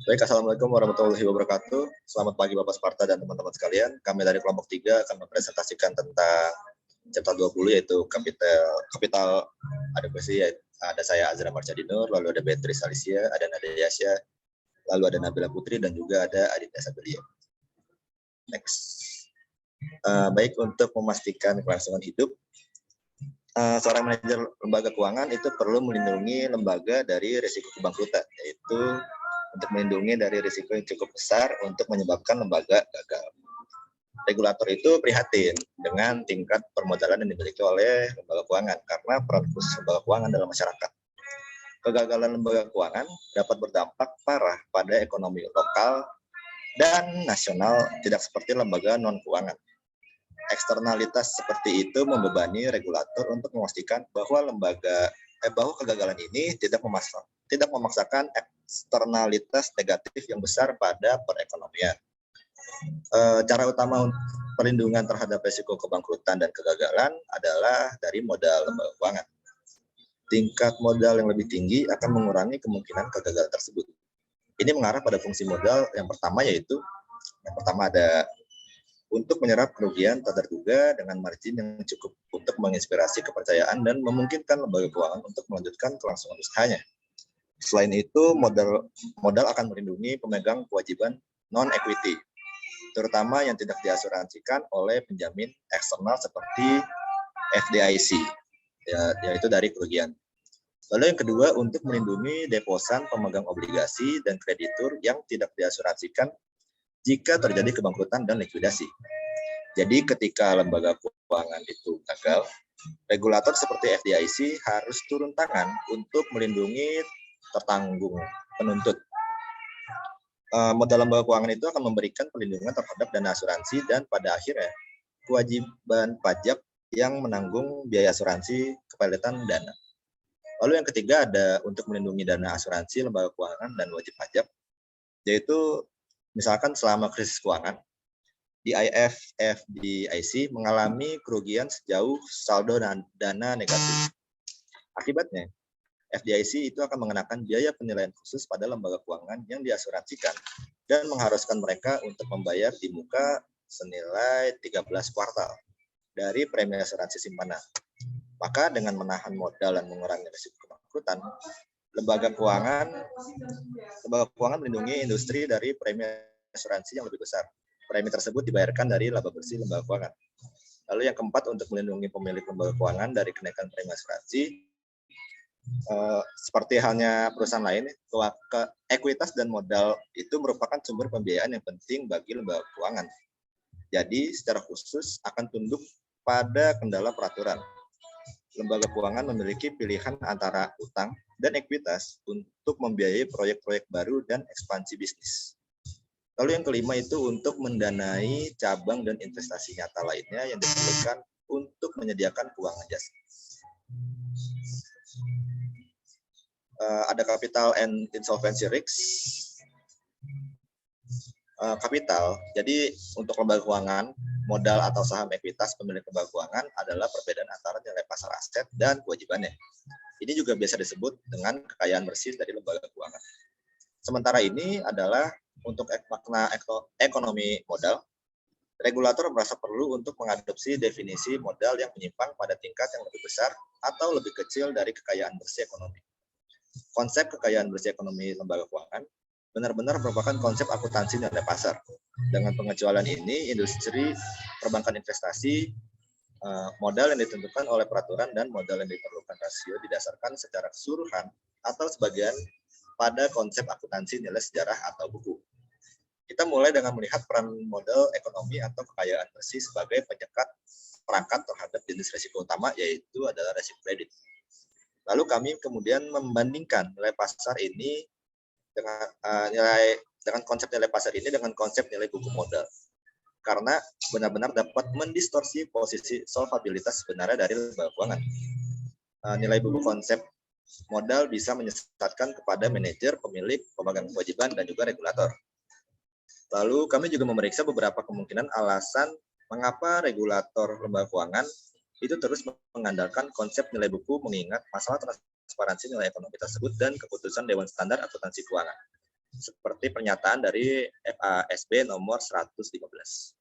Baik, Assalamualaikum warahmatullahi wabarakatuh. Selamat pagi Bapak Sparta dan teman-teman sekalian. Kami dari kelompok 3 akan mempresentasikan tentang chapter 20 yaitu kapital adekuasi. Ada saya Azra Marjadinur, lalu ada Beatrice Alicia, ada Nadia Yasya, lalu ada Nabila Putri, dan juga ada Aditya Sabelia. Next. Baik, untuk memastikan kelangsungan hidup, seorang manajer lembaga keuangan itu perlu melindungi lembaga dari risiko kebangkrutan, yaitu untuk melindungi dari risiko yang cukup besar untuk menyebabkan lembaga gagal. Regulator itu prihatin dengan tingkat permodalan yang dimiliki oleh lembaga keuangan karena peran khusus lembaga keuangan dalam masyarakat. Kegagalan lembaga keuangan dapat berdampak parah pada ekonomi lokal dan nasional, tidak seperti lembaga non-keuangan. Eksternalitas seperti itu membebani regulator untuk memastikan bahwa kegagalan ini tidak memaksakan eksternalitas negatif yang besar pada perekonomian. Cara utama perlindungan terhadap risiko kebangkrutan dan kegagalan adalah dari modal lembaga keuangan. Tingkat modal yang lebih tinggi akan mengurangi kemungkinan kegagalan tersebut. Ini mengarah pada fungsi modal yang pertama, yaitu yang pertama ada untuk menyerap kerugian tak terduga dengan margin yang cukup untuk menginspirasi kepercayaan dan memungkinkan lembaga keuangan untuk melanjutkan kelangsungan usahanya. Selain itu, modal akan melindungi pemegang kewajiban non-equity, terutama yang tidak diasuransikan oleh penjamin eksternal seperti FDIC, yaitu dari kerugian. Lalu yang kedua, untuk melindungi deposan pemegang obligasi dan kreditur yang tidak diasuransikan jika terjadi kebangkrutan dan likuidasi. Jadi ketika lembaga keuangan itu gagal, regulator seperti FDIC harus turun tangan untuk melindungi tertanggung penuntut. Modal lembaga keuangan itu akan memberikan perlindungan terhadap dana asuransi dan pada akhirnya kewajiban pajak yang menanggung biaya asuransi kepelitan dana. Lalu yang ketiga ada untuk melindungi dana asuransi lembaga keuangan dan wajib pajak, yaitu misalkan selama krisis keuangan, DIF, FDIC mengalami kerugian sejauh saldo dana negatif. Akibatnya, FDIC itu akan mengenakan biaya penilaian khusus pada lembaga keuangan yang diasuransikan dan mengharuskan mereka untuk membayar di muka senilai 13 kuartal dari premi asuransi simpanan. Maka dengan menahan modal dan mengurangi risiko kebangkrutan, lembaga keuangan melindungi industri dari premi asuransi yang lebih besar. Premi tersebut dibayarkan dari laba bersih lembaga keuangan. Lalu yang keempat, untuk melindungi pemilik lembaga keuangan dari kenaikan premi asuransi, seperti halnya perusahaan lain, ekuitas dan modal itu merupakan sumber pembiayaan yang penting bagi lembaga keuangan. Jadi secara khusus akan tunduk pada kendala peraturan. Lembaga keuangan memiliki pilihan antara utang dan ekuitas untuk membiayai proyek-proyek baru dan ekspansi bisnis. Lalu yang kelima itu untuk mendanai cabang dan investasi nyata lainnya yang diperlukan untuk menyediakan keuangan jasa. Ada capital and insolvency risk. Kapital, jadi untuk lembaga keuangan, modal atau saham ekuitas pemilik lembaga keuangan adalah perbedaan antara nilai pasar aset dan kewajibannya. Ini juga biasa disebut dengan kekayaan bersih dari lembaga keuangan. Sementara ini adalah untuk makna ekonomi modal, regulator merasa perlu untuk mengadopsi definisi modal yang menyimpang pada tingkat yang lebih besar atau lebih kecil dari kekayaan bersih ekonomi. Konsep kekayaan bersih ekonomi lembaga keuangan benar-benar merupakan konsep akuntansi nilai pasar. Dengan pengecualian ini, industri perbankan investasi, modal yang ditentukan oleh peraturan dan modal yang diperlukan rasio didasarkan secara keseluruhan atau sebagian pada konsep akuntansi nilai sejarah atau buku. Kita mulai dengan melihat peran modal ekonomi atau kekayaan bersih sebagai penyekat perangkat terhadap jenis risiko utama, yaitu adalah risiko kredit. Lalu kami kemudian membandingkan nilai pasar ini dengan konsep nilai pasar ini dengan konsep nilai buku modal, karena benar-benar dapat mendistorsi posisi solvabilitas sebenarnya dari lembaga keuangan. Nilai buku konsep modal bisa menyesatkan kepada manajer, pemilik, pemegang kewajiban, dan juga regulator. Lalu kami juga memeriksa beberapa kemungkinan alasan mengapa regulator lembaga keuangan itu terus mengandalkan konsep nilai buku mengingat masalah transparansi nilai ekonomi tersebut dan keputusan Dewan Standar Akuntansi Keuangan. seperti pernyataan dari FASB nomor 115.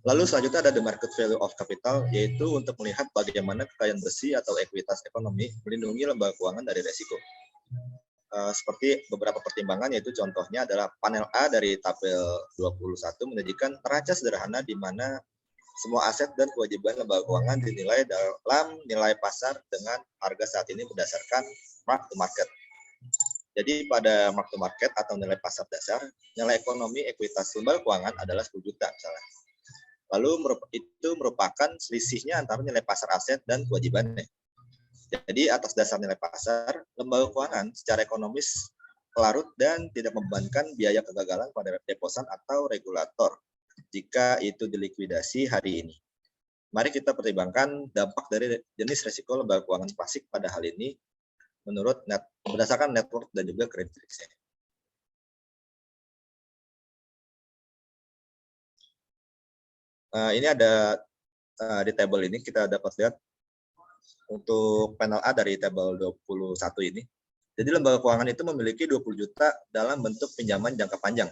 Lalu selanjutnya ada the market value of capital, yaitu untuk melihat bagaimana kekayaan bersih atau ekuitas ekonomi melindungi lembaga keuangan dari resiko. Seperti beberapa pertimbangan, yaitu contohnya adalah panel A dari tabel 21 menyajikan neraca sederhana di mana semua aset dan kewajiban lembaga keuangan dinilai dalam nilai pasar dengan harga saat ini berdasarkan mark to market. Jadi pada mark to market atau nilai pasar dasar, nilai ekonomi ekuitas lembaga keuangan adalah 10 juta misalnya. Lalu itu merupakan selisihnya antara nilai pasar aset dan kewajibannya. Jadi atas dasar nilai pasar, lembaga keuangan secara ekonomis larut dan tidak membebankan biaya kegagalan pada deposan atau regulator jika itu dilikuidasi hari ini. Mari kita pertimbangkan dampak dari jenis risiko lembaga keuangan pasif pada hal ini berdasarkan network dan juga kredit risk. Ini ada di tabel ini kita dapat lihat untuk panel A dari tabel 21 ini. Jadi lembaga keuangan itu memiliki 20 juta dalam bentuk pinjaman jangka panjang.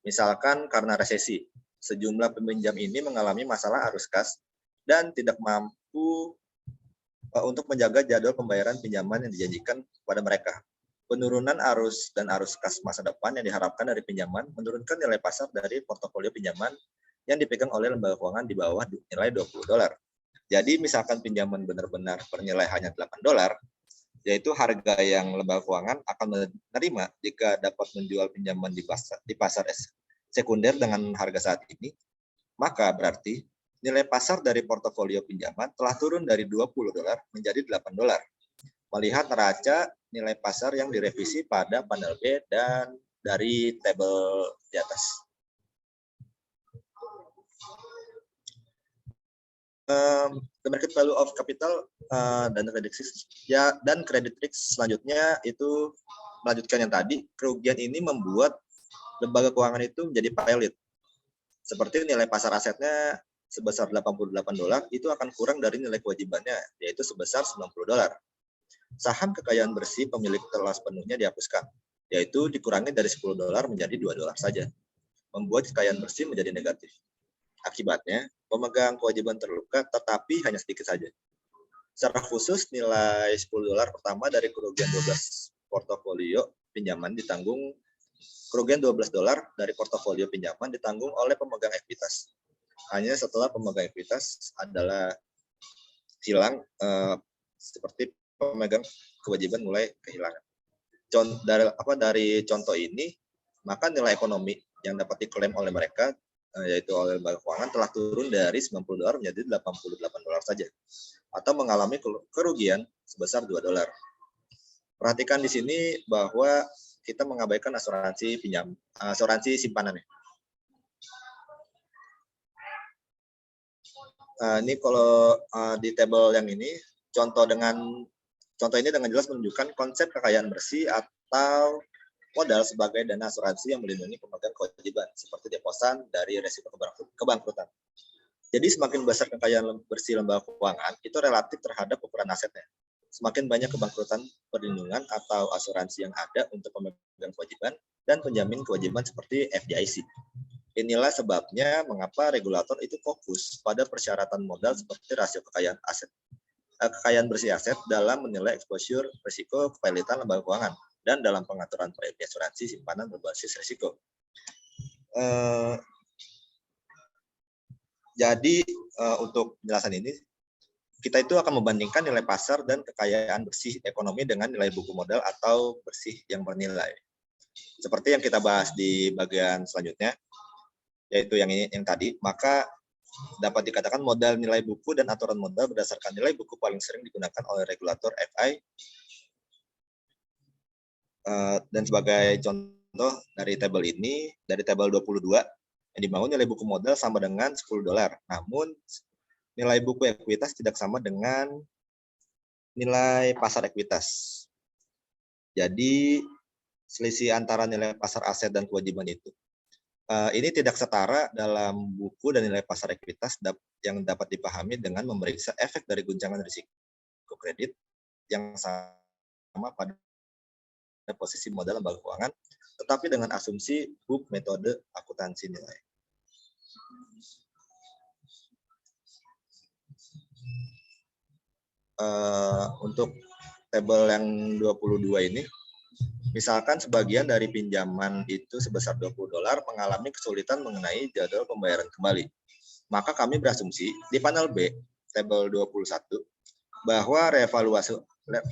Misalkan karena resesi, sejumlah peminjam ini mengalami masalah arus kas dan tidak mampu untuk menjaga jadwal pembayaran pinjaman yang dijanjikan kepada mereka. Penurunan arus dan arus kas masa depan yang diharapkan dari pinjaman menurunkan nilai pasar dari portofolio pinjaman yang dipegang oleh lembaga keuangan di bawah nilai $20. Jadi misalkan pinjaman benar-benar bernilai hanya $8, yaitu harga yang lembaga keuangan akan menerima jika dapat menjual pinjaman di pasar sekunder dengan harga saat ini, maka berarti nilai pasar dari portofolio pinjaman telah turun dari $20 menjadi $8. Melihat neraca nilai pasar yang direvisi pada panel B dan dari tabel di atas. The market value of capital dan credit risk dan credit risk selanjutnya itu melanjutkan yang tadi. Kerugian ini membuat lembaga keuangan itu menjadi pilot. Seperti nilai pasar asetnya sebesar $88 itu akan kurang dari nilai kewajibannya, yaitu sebesar $90. Saham kekayaan bersih pemilik telah sepenuhnya dihapuskan, yaitu dikurangi dari $10 menjadi $2 saja, membuat kekayaan bersih menjadi negatif. Akibatnya, pemegang kewajiban terluka tetapi hanya sedikit saja. Secara khusus, nilai $10 pertama dari kerugian 12 portofolio pinjaman ditanggung, kerugian $12 dari portofolio pinjaman ditanggung oleh pemegang ekuitas. Hanya setelah pemegang ekuitas adalah hilang, seperti pemegang kewajiban mulai kehilangan. Dari contoh ini, maka nilai ekonomi yang dapat diklaim oleh mereka, yaitu oleh lembaga keuangan, telah turun dari $90 menjadi $88 saja, atau mengalami kerugian sebesar $2. Perhatikan di sini bahwa kita mengabaikan asuransi simpanannya. Ini kalau di tabel yang ini, contoh ini dengan jelas menunjukkan konsep kekayaan bersih atau modal sebagai dana asuransi yang melindungi pemegang kewajiban, seperti deposan dari risiko kebangkrutan. Jadi semakin besar kekayaan bersih lembaga keuangan, itu relatif terhadap ukuran asetnya. Semakin banyak kebangkrutan perlindungan atau asuransi yang ada untuk pemegang kewajiban dan penjamin kewajiban seperti FDIC. Inilah sebabnya mengapa regulator itu fokus pada persyaratan modal seperti rasio kekayaan bersih aset dalam menilai exposure risiko kepilitan lembaga keuangan dan dalam pengaturan premi asuransi simpanan berbasis risiko. Jadi untuk penjelasan ini, kita itu akan membandingkan nilai pasar dan kekayaan bersih ekonomi dengan nilai buku modal atau bersih yang bernilai. Seperti yang kita bahas di bagian selanjutnya, yaitu yang tadi, maka dapat dikatakan modal nilai buku dan aturan modal berdasarkan nilai buku paling sering digunakan oleh regulator FI. Dan sebagai contoh dari tabel ini, dari tabel 22, yang dibangun nilai buku modal sama dengan $10. Namun, nilai buku ekuitas tidak sama dengan nilai pasar ekuitas. Jadi, selisih antara nilai pasar aset dan kewajiban itu. Ini tidak setara dalam buku dan nilai pasar ekuitas yang dapat dipahami dengan memeriksa efek dari guncangan risiko kredit yang sama pada posisi modal lembaga keuangan, tetapi dengan asumsi book metode akuntansi nilai. Untuk tabel yang 22 ini, misalkan sebagian dari pinjaman itu sebesar $20 mengalami kesulitan mengenai jadwal pembayaran kembali. Maka kami berasumsi di panel B, tabel 21, bahwa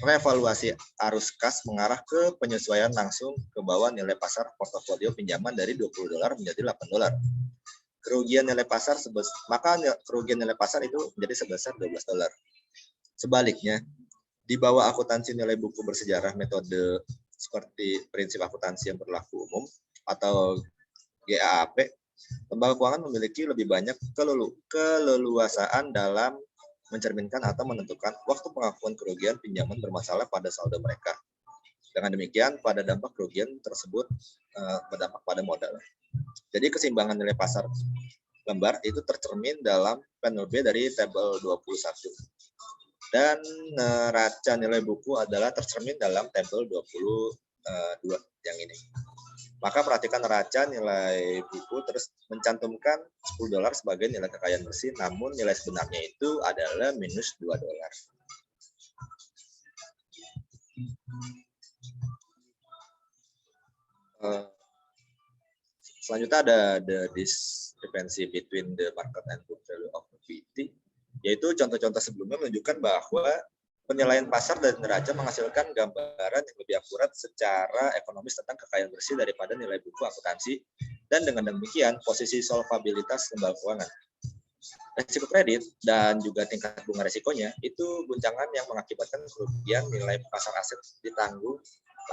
revaluasi arus kas mengarah ke penyesuaian langsung ke bawah nilai pasar portofolio pinjaman dari $20 menjadi $8. Kerugian nilai pasar kerugian nilai pasar itu menjadi sebesar $12. Sebaliknya, di bawah akuntansi nilai buku bersejarah metode seperti prinsip akuntansi yang berlaku umum atau GAAP, lembaga keuangan memiliki lebih banyak keleluasaan dalam mencerminkan atau menentukan waktu pengakuan kerugian pinjaman bermasalah pada saldo mereka. Dengan demikian, pada dampak kerugian tersebut berdampak pada modal. Jadi keseimbangan nilai pasar lembar itu tercermin dalam panel B dari tabel 21. Dan neraca nilai buku adalah tercermin dalam tabel 22 yang ini. Maka perhatikan neraca nilai buku terus mencantumkan $10 sebagai nilai kekayaan bersih, namun nilai sebenarnya itu adalah minus $2. Selanjutnya ada the discrepancy between the market and book value of equity, yaitu contoh-contoh sebelumnya menunjukkan bahwa penilaian pasar dan neraca menghasilkan gambaran yang lebih akurat secara ekonomis tentang kekayaan bersih daripada nilai buku akuntansi, dan dengan demikian posisi solvabilitas lembaga keuangan. Risiko kredit dan juga tingkat bunga risikonya itu guncangan yang mengakibatkan kerugian nilai pasar aset ditanggung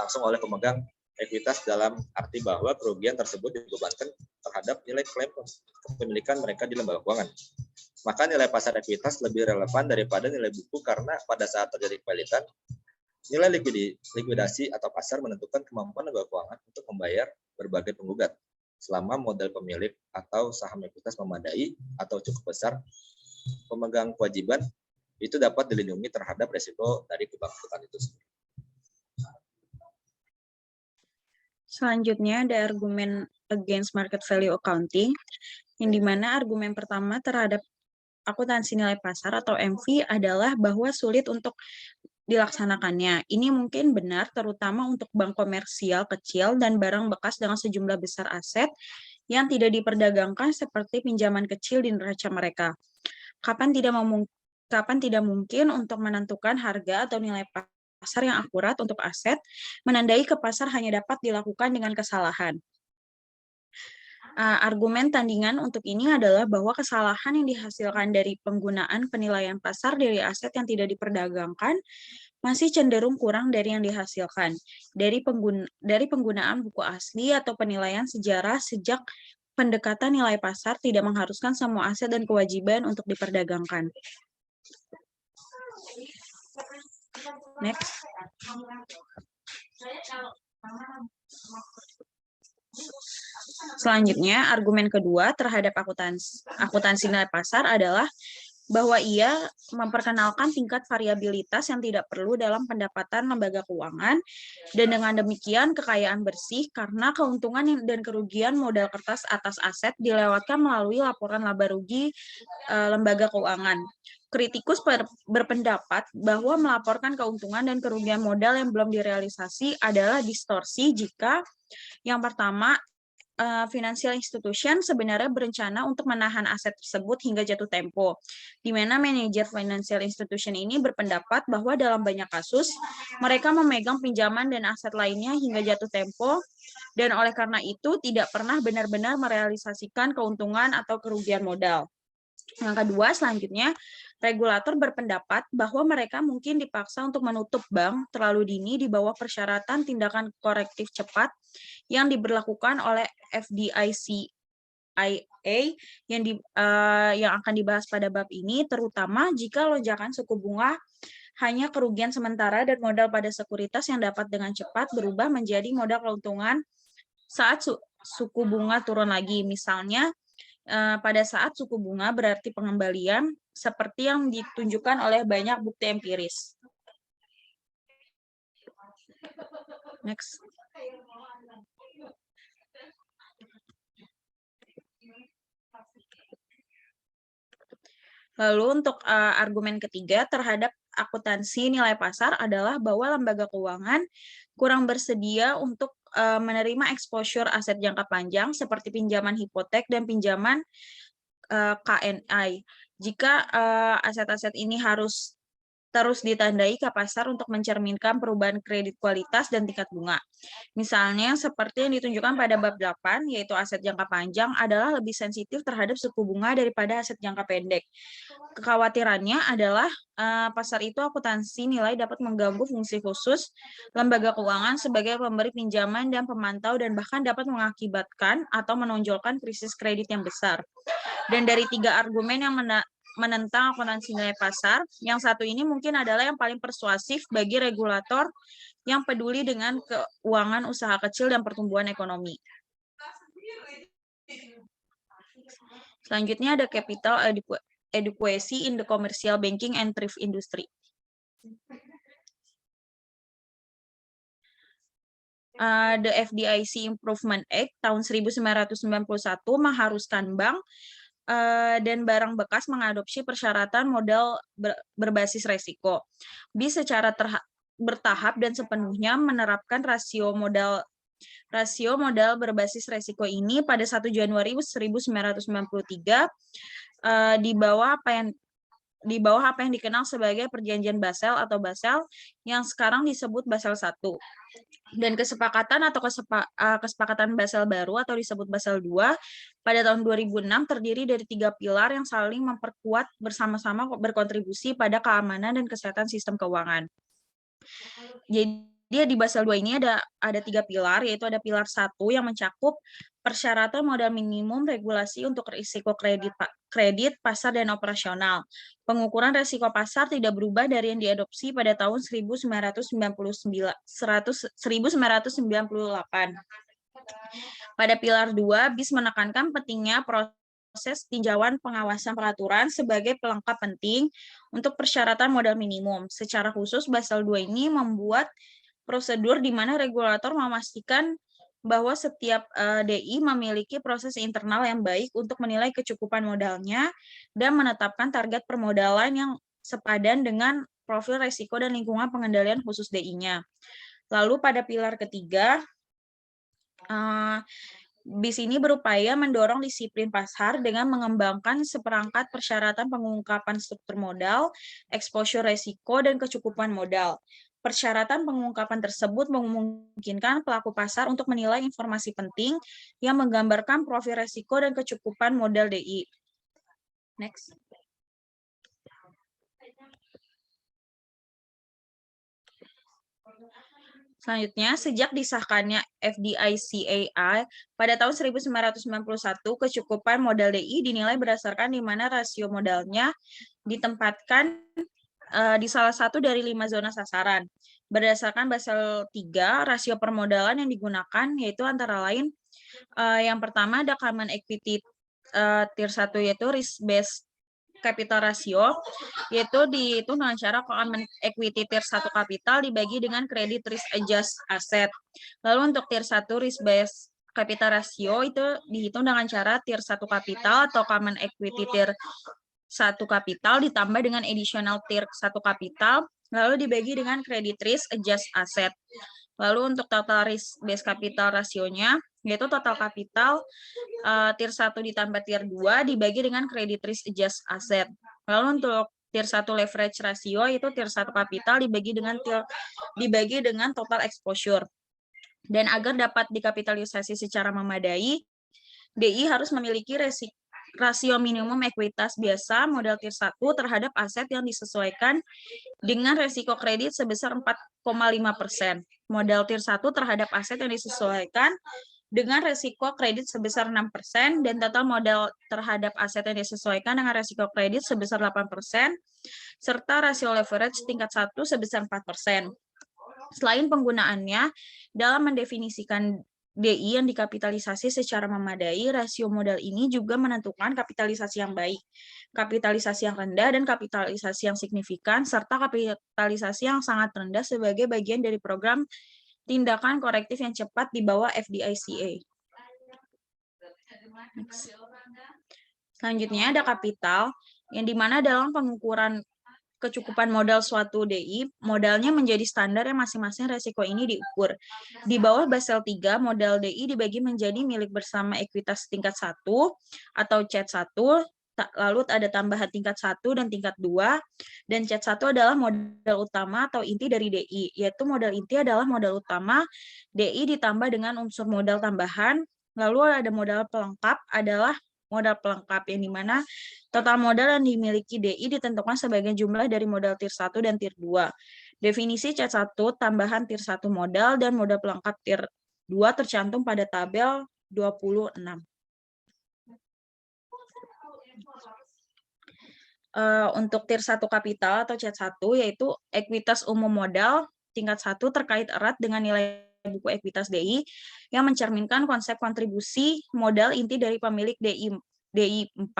langsung oleh pemegang ekuitas, dalam arti bahwa kerugian tersebut dibebankan terhadap nilai klaim kepemilikan mereka di lembaga keuangan. Maka nilai pasar ekuitas lebih relevan daripada nilai buku karena pada saat terjadi kepalitan, nilai likuidasi atau pasar menentukan kemampuan lembaga keuangan untuk membayar berbagai penggugat selama modal pemilik atau saham ekuitas memadai atau cukup besar. Pemegang kewajiban itu dapat dilindungi terhadap risiko dari kebangkrutan itu sendiri. Selanjutnya ada argumen against market value accounting, yang dimana argumen pertama terhadap akuntansi nilai pasar atau MV adalah bahwa sulit untuk dilaksanakannya. Ini mungkin benar terutama untuk bank komersial kecil dan barang bekas dengan sejumlah besar aset yang tidak diperdagangkan seperti pinjaman kecil di neraca mereka. Kapan tidak mungkin untuk menentukan harga atau nilai pasar yang akurat untuk aset, menandai ke pasar hanya dapat dilakukan dengan kesalahan. Argumen tandingan untuk ini adalah bahwa kesalahan yang dihasilkan dari penggunaan penilaian pasar dari aset yang tidak diperdagangkan masih cenderung kurang dari yang dihasilkan dari penggunaan buku asli atau penilaian sejarah sejak pendekatan nilai pasar tidak mengharuskan semua aset dan kewajiban untuk diperdagangkan. Next. Selanjutnya, argumen kedua terhadap akuntansi nilai pasar adalah bahwa ia memperkenalkan tingkat variabilitas yang tidak perlu dalam pendapatan lembaga keuangan, dan dengan demikian kekayaan bersih karena keuntungan dan kerugian modal kertas atas aset dilewatkan melalui laporan laba rugi lembaga keuangan. Kritikus berpendapat bahwa melaporkan keuntungan dan kerugian modal yang belum direalisasi adalah distorsi jika yang pertama, financial institution sebenarnya berencana untuk menahan aset tersebut hingga jatuh tempo, di mana manajer financial institution ini berpendapat bahwa dalam banyak kasus, mereka memegang pinjaman dan aset lainnya hingga jatuh tempo, dan oleh karena itu tidak pernah benar-benar merealisasikan keuntungan atau kerugian modal. Yang kedua, selanjutnya, regulator berpendapat bahwa mereka mungkin dipaksa untuk menutup bank terlalu dini di bawah persyaratan tindakan korektif cepat yang diberlakukan oleh FDIC yang akan dibahas pada bab ini, terutama jika lonjakan suku bunga hanya kerugian sementara dan modal pada sekuritas yang dapat dengan cepat berubah menjadi modal keuntungan saat suku bunga turun lagi. Misalnya, pada saat suku bunga berarti pengembalian seperti yang ditunjukkan oleh banyak bukti empiris. Next. Lalu untuk argumen ketiga terhadap akuntansi nilai pasar adalah bahwa lembaga keuangan kurang bersedia untuk menerima exposure aset jangka panjang seperti pinjaman hipotek dan pinjaman KNI. Jika aset-aset ini harus terus ditandai ke pasar untuk mencerminkan perubahan kredit kualitas dan tingkat bunga. Misalnya seperti yang ditunjukkan pada bab 8, yaitu aset jangka panjang adalah lebih sensitif terhadap suku bunga daripada aset jangka pendek. Kekhawatirannya adalah pasar itu akuntansi nilai dapat mengganggu fungsi khusus lembaga keuangan sebagai pemberi pinjaman dan pemantau dan bahkan dapat mengakibatkan atau menonjolkan krisis kredit yang besar. Dan dari 3 argumen yang menentang akuntansi nilai pasar, yang satu ini mungkin adalah yang paling persuasif bagi regulator yang peduli dengan keuangan usaha kecil dan pertumbuhan ekonomi. Selanjutnya ada capital adequacy in the commercial banking and thrift industry. The FDIC Improvement Act tahun 1991 mengharuskan bank dan barang bekas mengadopsi persyaratan modal berbasis resiko. BI secara bertahap dan sepenuhnya menerapkan rasio modal berbasis resiko ini pada 1 Januari 1993 di bawah apa yang dikenal sebagai Perjanjian Basel atau Basel yang sekarang disebut Basel I. Dan kesepakatan atau kesepakatan Basel baru atau disebut Basel II pada tahun 2006 terdiri dari 3 pilar yang saling memperkuat bersama-sama berkontribusi pada keamanan dan kesehatan sistem keuangan. Jadi di Basel II ini ada 3 pilar, yaitu ada pilar 1 yang mencakup persyaratan modal minimum, regulasi untuk risiko kredit, pasar, dan operasional. Pengukuran risiko pasar tidak berubah dari yang diadopsi pada tahun 1998. Pada pilar 2, BIS menekankan pentingnya proses tinjauan pengawasan peraturan sebagai pelengkap penting untuk persyaratan modal minimum. Secara khusus, Basel II ini membuat prosedur di mana regulator memastikan bahwa setiap DI memiliki proses internal yang baik untuk menilai kecukupan modalnya dan menetapkan target permodalan yang sepadan dengan profil risiko dan lingkungan pengendalian khusus DI-nya. Lalu pada pilar ketiga, BIS ini berupaya mendorong disiplin pasar dengan mengembangkan seperangkat persyaratan pengungkapan struktur modal, exposure resiko, dan kecukupan modal. Persyaratan pengungkapan tersebut memungkinkan pelaku pasar untuk menilai informasi penting yang menggambarkan profil resiko dan kecukupan modal DI. Next. Selanjutnya, sejak disahkannya FDICAI pada tahun 1991, kecukupan modal DI dinilai berdasarkan di mana rasio modalnya ditempatkan di salah satu dari 5 zona sasaran. Berdasarkan Basel III, rasio permodalan yang digunakan yaitu antara lain yang pertama ada Common Equity Tier 1 yaitu Risk Based Capital Ratio, yaitu dihitung dengan cara Common Equity Tier 1 Capital dibagi dengan Credit Risk Adjust Asset. Lalu untuk Tier 1 Risk Based Capital Ratio itu dihitung dengan cara Tier 1 Capital atau Common Equity Tier 1 Capital ditambah dengan Additional Tier 1 Capital, lalu dibagi dengan Credit Risk Adjust Asset. Lalu untuk Total Risk Based Capital Rasionya, yaitu total kapital Tier 1 ditambah Tier 2 dibagi dengan Credit Risk Adjust Asset. Lalu untuk Tier 1 Leverage Ratio, itu Tier 1 Capital dibagi dengan Total Exposure. Dan agar dapat dikapitalisasi secara memadai, DI harus memiliki rasio minimum ekuitas biasa modal Tier 1 terhadap aset yang disesuaikan dengan resiko kredit sebesar 4,5%. Modal Tier 1 terhadap aset yang disesuaikan dengan resiko kredit sebesar 6%, dan total modal terhadap aset yang disesuaikan dengan resiko kredit sebesar 8%, serta rasio leverage tingkat 1 sebesar 4%. Selain penggunaannya dalam mendefinisikan DI yang dikapitalisasi secara memadai, rasio modal ini juga menentukan kapitalisasi yang baik, kapitalisasi yang rendah, dan kapitalisasi yang signifikan, serta kapitalisasi yang sangat rendah sebagai bagian dari program tindakan korektif yang cepat di bawah FDICA. Next. Selanjutnya ada kapital, yang dimana dalam pengukuran kecukupan modal suatu DI, modalnya menjadi standar yang masing-masing resiko ini diukur. Di bawah Basel III, modal DI dibagi menjadi milik bersama ekuitas tingkat 1 atau CET1, lalu ada tambahan tingkat 1 dan tingkat 2, dan CET1 adalah modal utama atau inti dari DI, yaitu modal inti adalah modal utama, DI ditambah dengan unsur modal tambahan, lalu ada modal pelengkap adalah modal pelengkap yang dimana total modal yang dimiliki DI ditentukan sebagai jumlah dari modal tier 1 dan tier 2. Definisi CET1 tambahan tier 1 modal dan modal pelengkap tier 2 tercantum pada tabel 26. Untuk tier 1 kapital atau CET1 yaitu ekuitas umum modal tingkat 1 terkait erat dengan nilai buku ekuitas DI yang mencerminkan konsep kontribusi modal inti dari pemilik DI 4.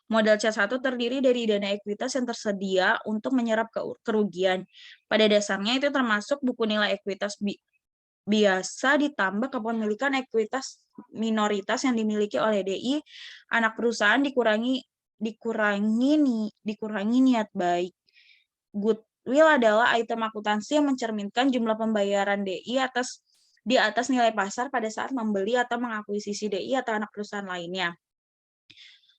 Modal C1 terdiri dari dana ekuitas yang tersedia untuk menyerap kerugian. Pada dasarnya itu termasuk buku nilai ekuitas biasa ditambah kepemilikan ekuitas minoritas yang dimiliki oleh DI anak perusahaan dikurangi niat baik. Goodwill adalah item akuntansi yang mencerminkan jumlah pembayaran DI di atas nilai pasar pada saat membeli atau mengakuisisi DI atau anak perusahaan lainnya.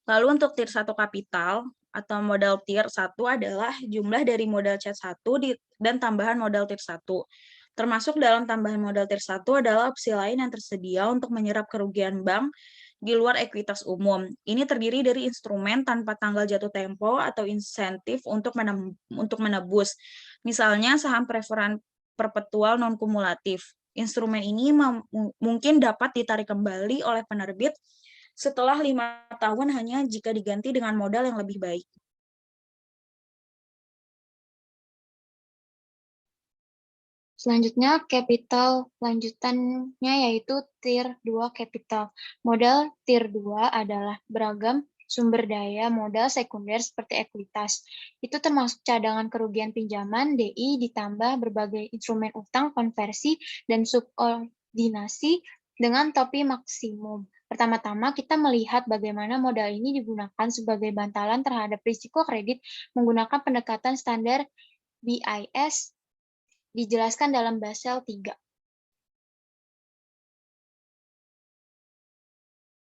Lalu untuk tier 1 kapital atau modal tier 1 adalah jumlah dari modal CET1 dan tambahan modal tier 1. Termasuk dalam tambahan modal tier 1 adalah opsi lain yang tersedia untuk menyerap kerugian bank di luar ekuitas umum. Ini terdiri dari instrumen tanpa tanggal jatuh tempo atau insentif untuk menebus. Misalnya saham preferan perpetual non-kumulatif. Instrumen ini mungkin dapat ditarik kembali oleh penerbit setelah 5 tahun hanya jika diganti dengan modal yang lebih baik. Selanjutnya, capital lanjutannya yaitu tier 2 capital. Modal tier 2 adalah beragam sumber daya modal sekunder seperti ekuitas. Itu termasuk cadangan kerugian pinjaman, DI, ditambah berbagai instrumen utang, konversi, dan subordinasi dengan topi maksimum. Pertama-tama, kita melihat bagaimana modal ini digunakan sebagai bantalan terhadap risiko kredit menggunakan pendekatan standar BIS dijelaskan dalam Basel III.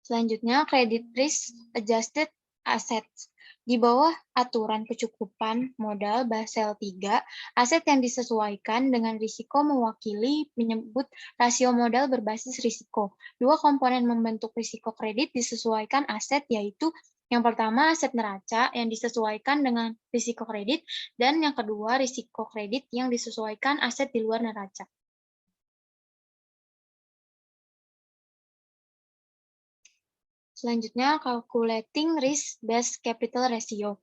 Selanjutnya, credit risk adjusted assets. Di bawah aturan kecukupan modal Basel III, aset yang disesuaikan dengan risiko mewakili menyebut rasio modal berbasis risiko. Dua komponen membentuk risiko kredit disesuaikan aset, yaitu yang pertama aset neraca yang disesuaikan dengan risiko kredit, dan yang kedua risiko kredit yang disesuaikan aset di luar neraca. Selanjutnya, calculating risk-based capital ratio.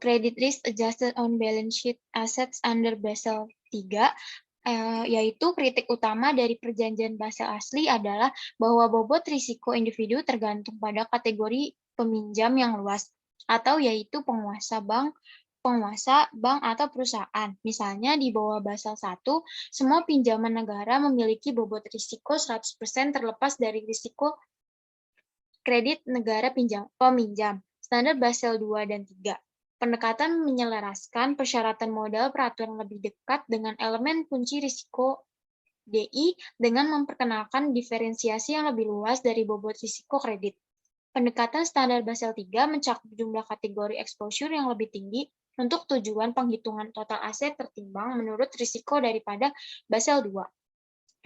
Credit risk adjusted on balance sheet assets under Basel III, yaitu kritik utama dari perjanjian Basel asli adalah bahwa bobot risiko individu tergantung pada kategori peminjam yang luas, atau yaitu penguasa bank atau perusahaan. Misalnya di bawah Basel I, semua pinjaman negara memiliki bobot risiko 100% terlepas dari risiko kredit negara peminjam, standar Basel II dan III. Pendekatan menyelaraskan persyaratan modal peraturan lebih dekat dengan elemen kunci risiko DI dengan memperkenalkan diferensiasi yang lebih luas dari bobot risiko kredit. Pendekatan standar Basel III mencakup jumlah kategori exposure yang lebih tinggi untuk tujuan penghitungan total aset tertimbang menurut risiko daripada Basel II,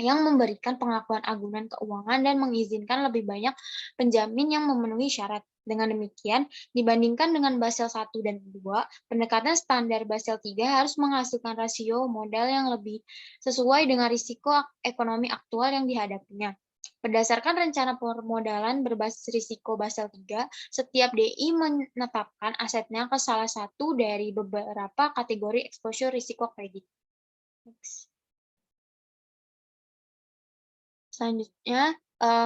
yang memberikan pengakuan agunan keuangan dan mengizinkan lebih banyak penjamin yang memenuhi syarat. Dengan demikian, dibandingkan dengan Basel I dan II, pendekatan standar Basel III harus menghasilkan rasio modal yang lebih sesuai dengan risiko ekonomi aktual yang dihadapinya. Berdasarkan rencana permodalan berbasis risiko Basel III, setiap DI menetapkan asetnya ke salah satu dari beberapa kategori exposure risiko kredit. Next. Selanjutnya,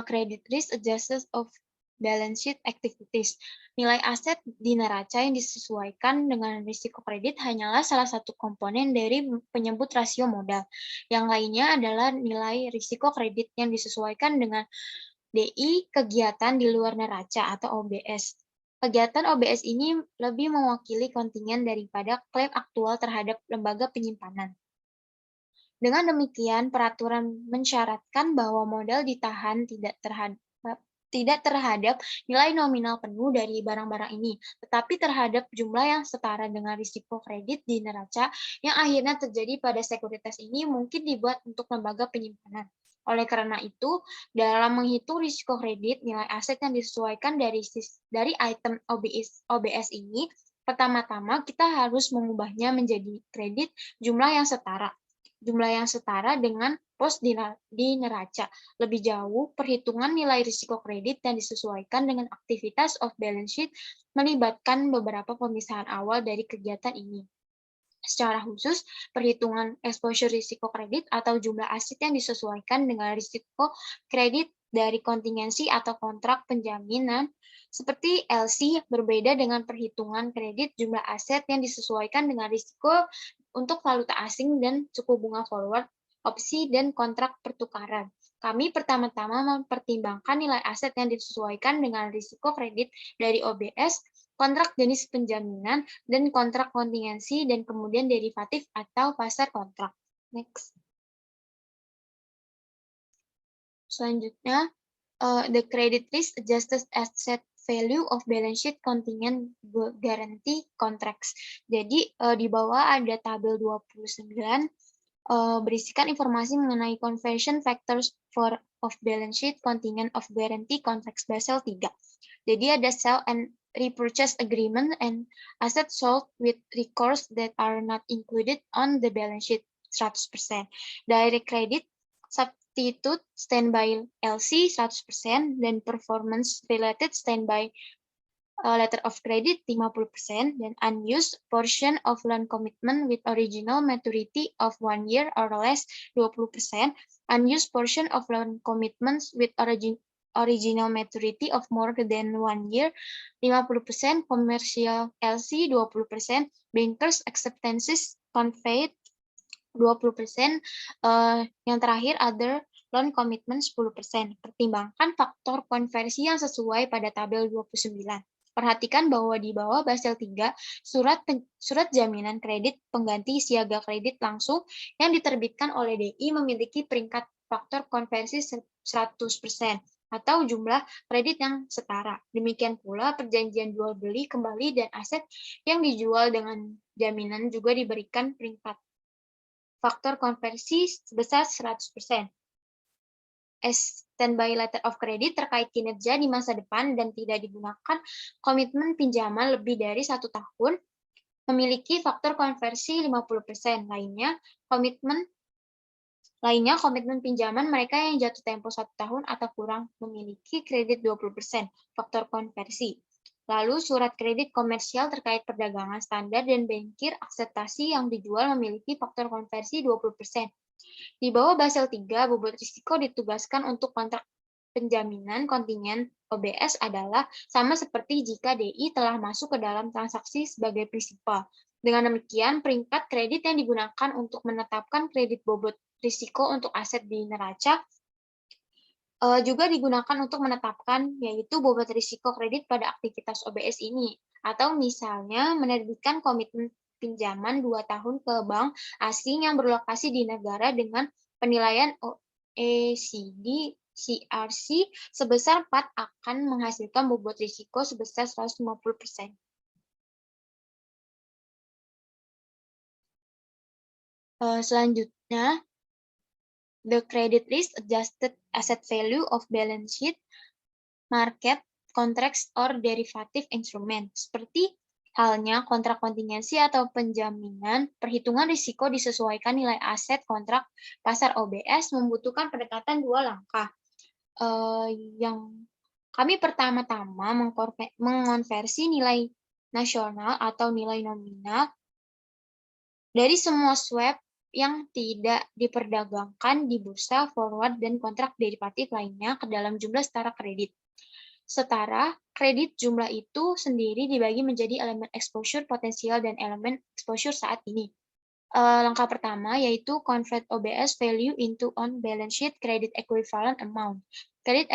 credit risk adjusted of balance sheet activities. Nilai aset di neraca yang disesuaikan dengan risiko kredit hanyalah salah satu komponen dari penyebut rasio modal. Yang lainnya adalah nilai risiko kredit yang disesuaikan dengan DI kegiatan di luar neraca atau OBS. Kegiatan OBS ini lebih mewakili kontingen daripada klaim aktual terhadap lembaga penyimpanan. Dengan demikian, peraturan mensyaratkan bahwa modal ditahan tidak terhadap nilai nominal penuh dari barang-barang ini, tetapi terhadap jumlah yang setara dengan risiko kredit di neraca yang akhirnya terjadi pada sekuritas ini mungkin dibuat untuk lembaga penyimpanan. Oleh karena itu, dalam menghitung risiko kredit, nilai aset yang disesuaikan dari item OBS ini, pertama-tama kita harus mengubahnya menjadi kredit jumlah yang setara dengan pos di neraca. Lebih jauh, perhitungan nilai risiko kredit yang disesuaikan dengan aktivitas off balance sheet melibatkan beberapa pemisahan awal dari kegiatan ini. Secara khusus, perhitungan exposure risiko kredit atau jumlah aset yang disesuaikan dengan risiko kredit dari kontingensi atau kontrak penjaminan seperti LC berbeda dengan perhitungan kredit jumlah aset yang disesuaikan dengan risiko untuk valuta asing dan suku bunga forward, opsi, dan kontrak pertukaran. Kami pertama-tama mempertimbangkan nilai aset yang disesuaikan dengan risiko kredit dari OBS, kontrak jenis penjaminan, dan kontrak kontingensi, dan kemudian derivatif atau pasar kontrak. Next. Selanjutnya, the credit risk adjusted asset value of balance sheet contingent guarantee contracts. Jadi di bawah ada tabel 29 berisikan informasi mengenai conversion factors for of balance sheet contingent of guarantee contracts Basel 3. Jadi ada sell and repurchase agreement and asset sold with recourse that are not included on the balance sheet 100%. Direct credit substitute standby LC 100% dan performance related standby letter of credit 50% dan unused portion of loan commitment with original maturity of 1 year or less 20%, unused portion of loan commitments with original maturity of more than 1 year 50%, commercial LC 20%, bankers acceptances conveyed 20%, yang terakhir other loan commitment 10%. Pertimbangkan faktor konversi yang sesuai pada tabel 29. Perhatikan bahwa di bawah Basel 3, surat jaminan kredit pengganti siaga kredit langsung yang diterbitkan oleh DI memiliki peringkat faktor konversi 100% atau jumlah kredit yang setara. Demikian pula perjanjian jual beli kembali dan aset yang dijual dengan jaminan juga diberikan peringkat faktor konversi sebesar 100%. Standby letter of credit terkait kinerja di masa depan dan tidak digunakan komitmen pinjaman lebih dari 1 tahun memiliki faktor konversi 50%. Komitmen pinjaman mereka yang jatuh tempo 1 tahun atau kurang memiliki kredit 20% faktor konversi. Lalu surat kredit komersial terkait perdagangan standar dan bankir akseptasi yang dijual memiliki faktor konversi 20%. Di bawah Basel 3, bobot risiko ditugaskan untuk kontrak penjaminan kontingen OBS adalah sama seperti jika DI telah masuk ke dalam transaksi sebagai prinsipal. Dengan demikian, peringkat kredit yang digunakan untuk menetapkan kredit bobot risiko untuk aset di neraca juga digunakan untuk menetapkan yaitu bobot risiko kredit pada aktivitas OBS ini. Atau misalnya menerbitkan komitmen pinjaman 2 tahun ke bank asing yang berlokasi di negara dengan penilaian OECD CRC sebesar 4 akan menghasilkan bobot risiko sebesar 150%. Selanjutnya, the credit risk adjusted asset value of balance sheet, market, contracts, or derivative instrument. Seperti halnya kontrak kontingensi atau penjaminan, perhitungan risiko disesuaikan nilai aset kontrak pasar OBS membutuhkan pendekatan 2 langkah. Yang kami pertama-tama mengonversi nilai nasional atau nilai nominal dari semua swap yang tidak diperdagangkan di bursa, forward, dan kontrak derivatif lainnya ke dalam jumlah setara kredit. setara, kredit jumlah itu sendiri dibagi menjadi elemen exposure potensial dan elemen exposure saat ini. Langkah pertama yaitu convert OBS value into on balance sheet credit equivalent amount. Credit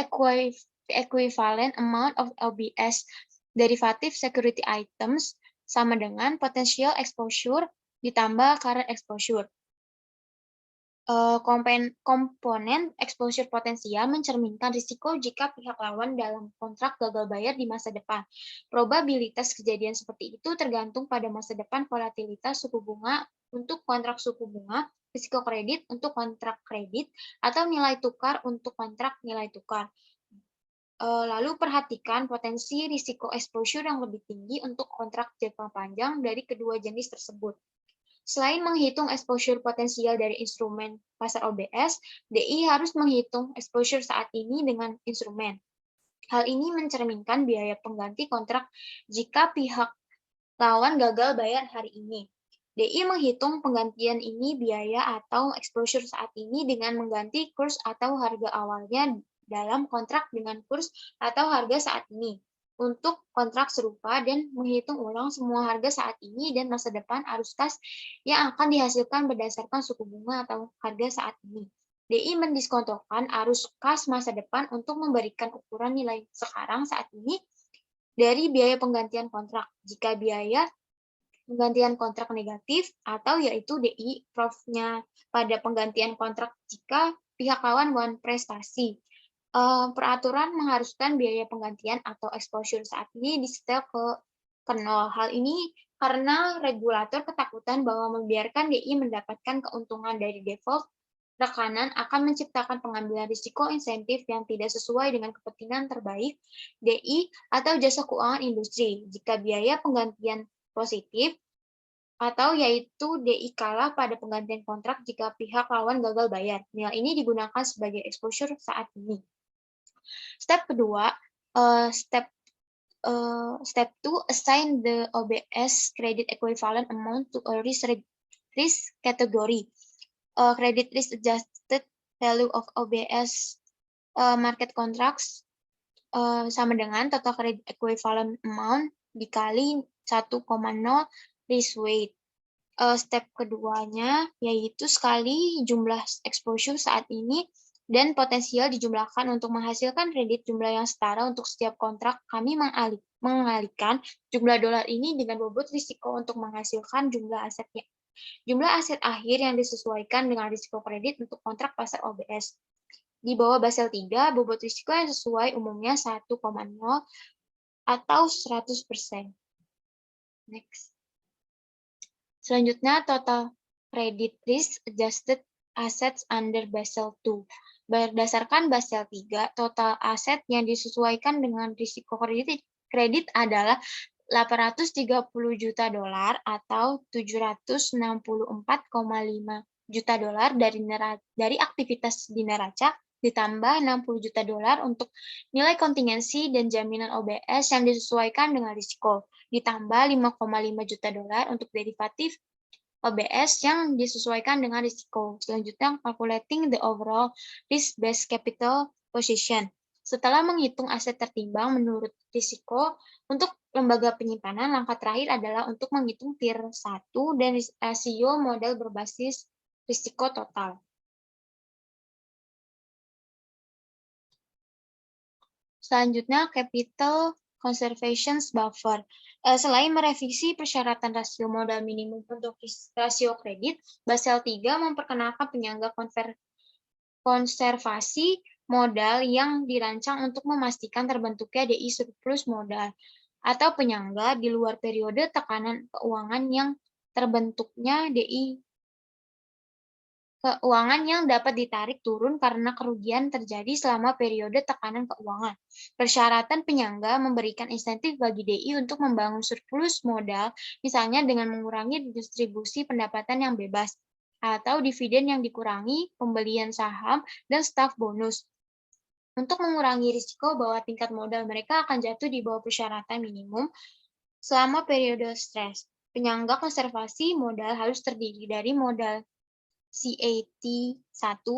equivalent amount of OBS derivative security items sama dengan potential exposure ditambah current exposure. Komponen exposure potensial mencerminkan risiko jika pihak lawan dalam kontrak gagal bayar di masa depan. Probabilitas kejadian seperti itu tergantung pada masa depan volatilitas suku bunga untuk kontrak suku bunga, risiko kredit untuk kontrak kredit, atau nilai tukar untuk kontrak nilai tukar. Lalu perhatikan potensi risiko exposure yang lebih tinggi untuk kontrak jangka panjang dari kedua jenis tersebut. Selain menghitung exposure potensial dari instrumen pasar OBS, DI harus menghitung exposure saat ini dengan instrumen. Hal ini mencerminkan biaya pengganti kontrak jika pihak lawan gagal bayar hari ini. DI menghitung penggantian ini biaya atau exposure saat ini dengan mengganti kurs atau harga awalnya dalam kontrak dengan kurs atau harga saat ini untuk kontrak serupa dan menghitung ulang semua harga saat ini dan masa depan arus kas yang akan dihasilkan berdasarkan suku bunga atau harga saat ini. DI mendiskontokan arus kas masa depan untuk memberikan ukuran nilai sekarang saat ini dari biaya penggantian kontrak. Jika biaya penggantian kontrak negatif atau yaitu DI Prof-nya pada penggantian kontrak jika pihak lawan prestasi. Peraturan mengharuskan biaya penggantian atau exposure saat ini disetel ke nol. Hal ini karena regulator ketakutan bahwa membiarkan DI mendapatkan keuntungan dari default rekanan akan menciptakan pengambilan risiko insentif yang tidak sesuai dengan kepentingan terbaik DI atau jasa keuangan industri. Jika biaya penggantian positif, atau yaitu DI kalah pada penggantian kontrak jika pihak lawan gagal bayar. Nilai ini digunakan sebagai exposure saat ini. Step kedua, step 2, assign the OBS credit equivalent amount to a risk category. Credit risk adjusted value of OBS market contracts sama dengan total credit equivalent amount dikali 1,0 risk weight. Step keduanya yaitu sekali jumlah exposure saat ini dan potensial dijumlahkan untuk menghasilkan kredit jumlah yang setara untuk setiap kontrak, kami mengalihkan jumlah dolar ini dengan bobot risiko untuk menghasilkan jumlah asetnya. Jumlah aset akhir yang disesuaikan dengan risiko kredit untuk kontrak pasar OBS. Di bawah Basel III, bobot risiko yang sesuai umumnya 1,0 atau 100%. Next. Selanjutnya, total credit risk adjusted assets under Basel II. Berdasarkan Basel III, total aset yang disesuaikan dengan risiko kredit adalah 830 juta dolar atau 764,5 juta dolar dari aktivitas di neraca, ditambah 60 juta dolar untuk nilai kontingensi dan jaminan OBS yang disesuaikan dengan risiko, ditambah 5,5 juta dolar untuk derivatif OBS yang disesuaikan dengan risiko. Selanjutnya, calculating the overall risk-based capital position. Setelah menghitung aset tertimbang menurut risiko, untuk lembaga penyimpanan, langkah terakhir adalah untuk menghitung tier 1 dan rasio model berbasis risiko total. Selanjutnya, capital conservation buffer. Selain merevisi persyaratan rasio modal minimum untuk rasio kredit, Basel III memperkenalkan penyangga konservasi modal yang dirancang untuk memastikan terbentuknya DI surplus modal atau penyangga di luar periode tekanan keuangan yang terbentuknya DI keuangan yang dapat ditarik turun karena kerugian terjadi selama periode tekanan keuangan. Persyaratan penyangga memberikan insentif bagi DI untuk membangun surplus modal, misalnya dengan mengurangi distribusi pendapatan yang bebas, atau dividen yang dikurangi, pembelian saham, dan staf bonus. Untuk mengurangi risiko bahwa tingkat modal mereka akan jatuh di bawah persyaratan minimum selama periode stres. Penyangga konservasi modal harus terdiri dari modal CAT 1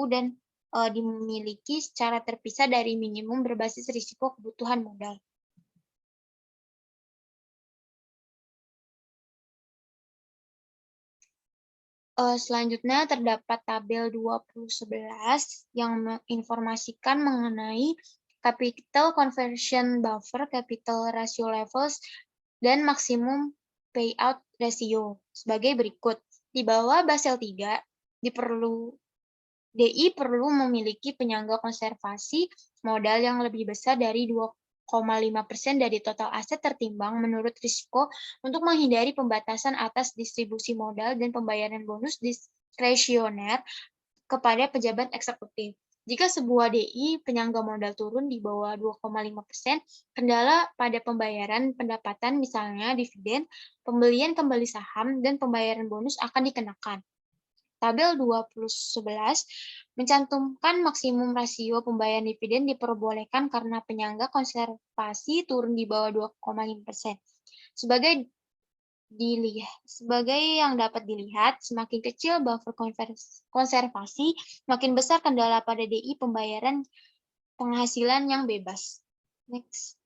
dan dimiliki secara terpisah dari minimum berbasis risiko kebutuhan modal. Selanjutnya terdapat tabel 2011 yang menginformasikan mengenai capital conversion buffer, capital ratio levels, dan maksimum payout ratio sebagai berikut. Di bawah Basel III, DI perlu memiliki penyangga konservasi modal yang lebih besar dari 2,5% dari total aset tertimbang menurut risiko untuk menghindari pembatasan atas distribusi modal dan pembayaran bonus diskresioner kepada pejabat eksekutif. Jika sebuah DI penyangga modal turun di bawah 2,5%, kendala pada pembayaran pendapatan misalnya dividen, pembelian kembali saham, dan pembayaran bonus akan dikenakan. Tabel 2011 mencantumkan maksimum rasio pembayaran dividen diperbolehkan karena penyangga konservasi turun di bawah 2,5%. Sebagai yang dapat dilihat, semakin kecil buffer konservasi, makin besar kendala pada DI pembayaran penghasilan yang bebas. Next.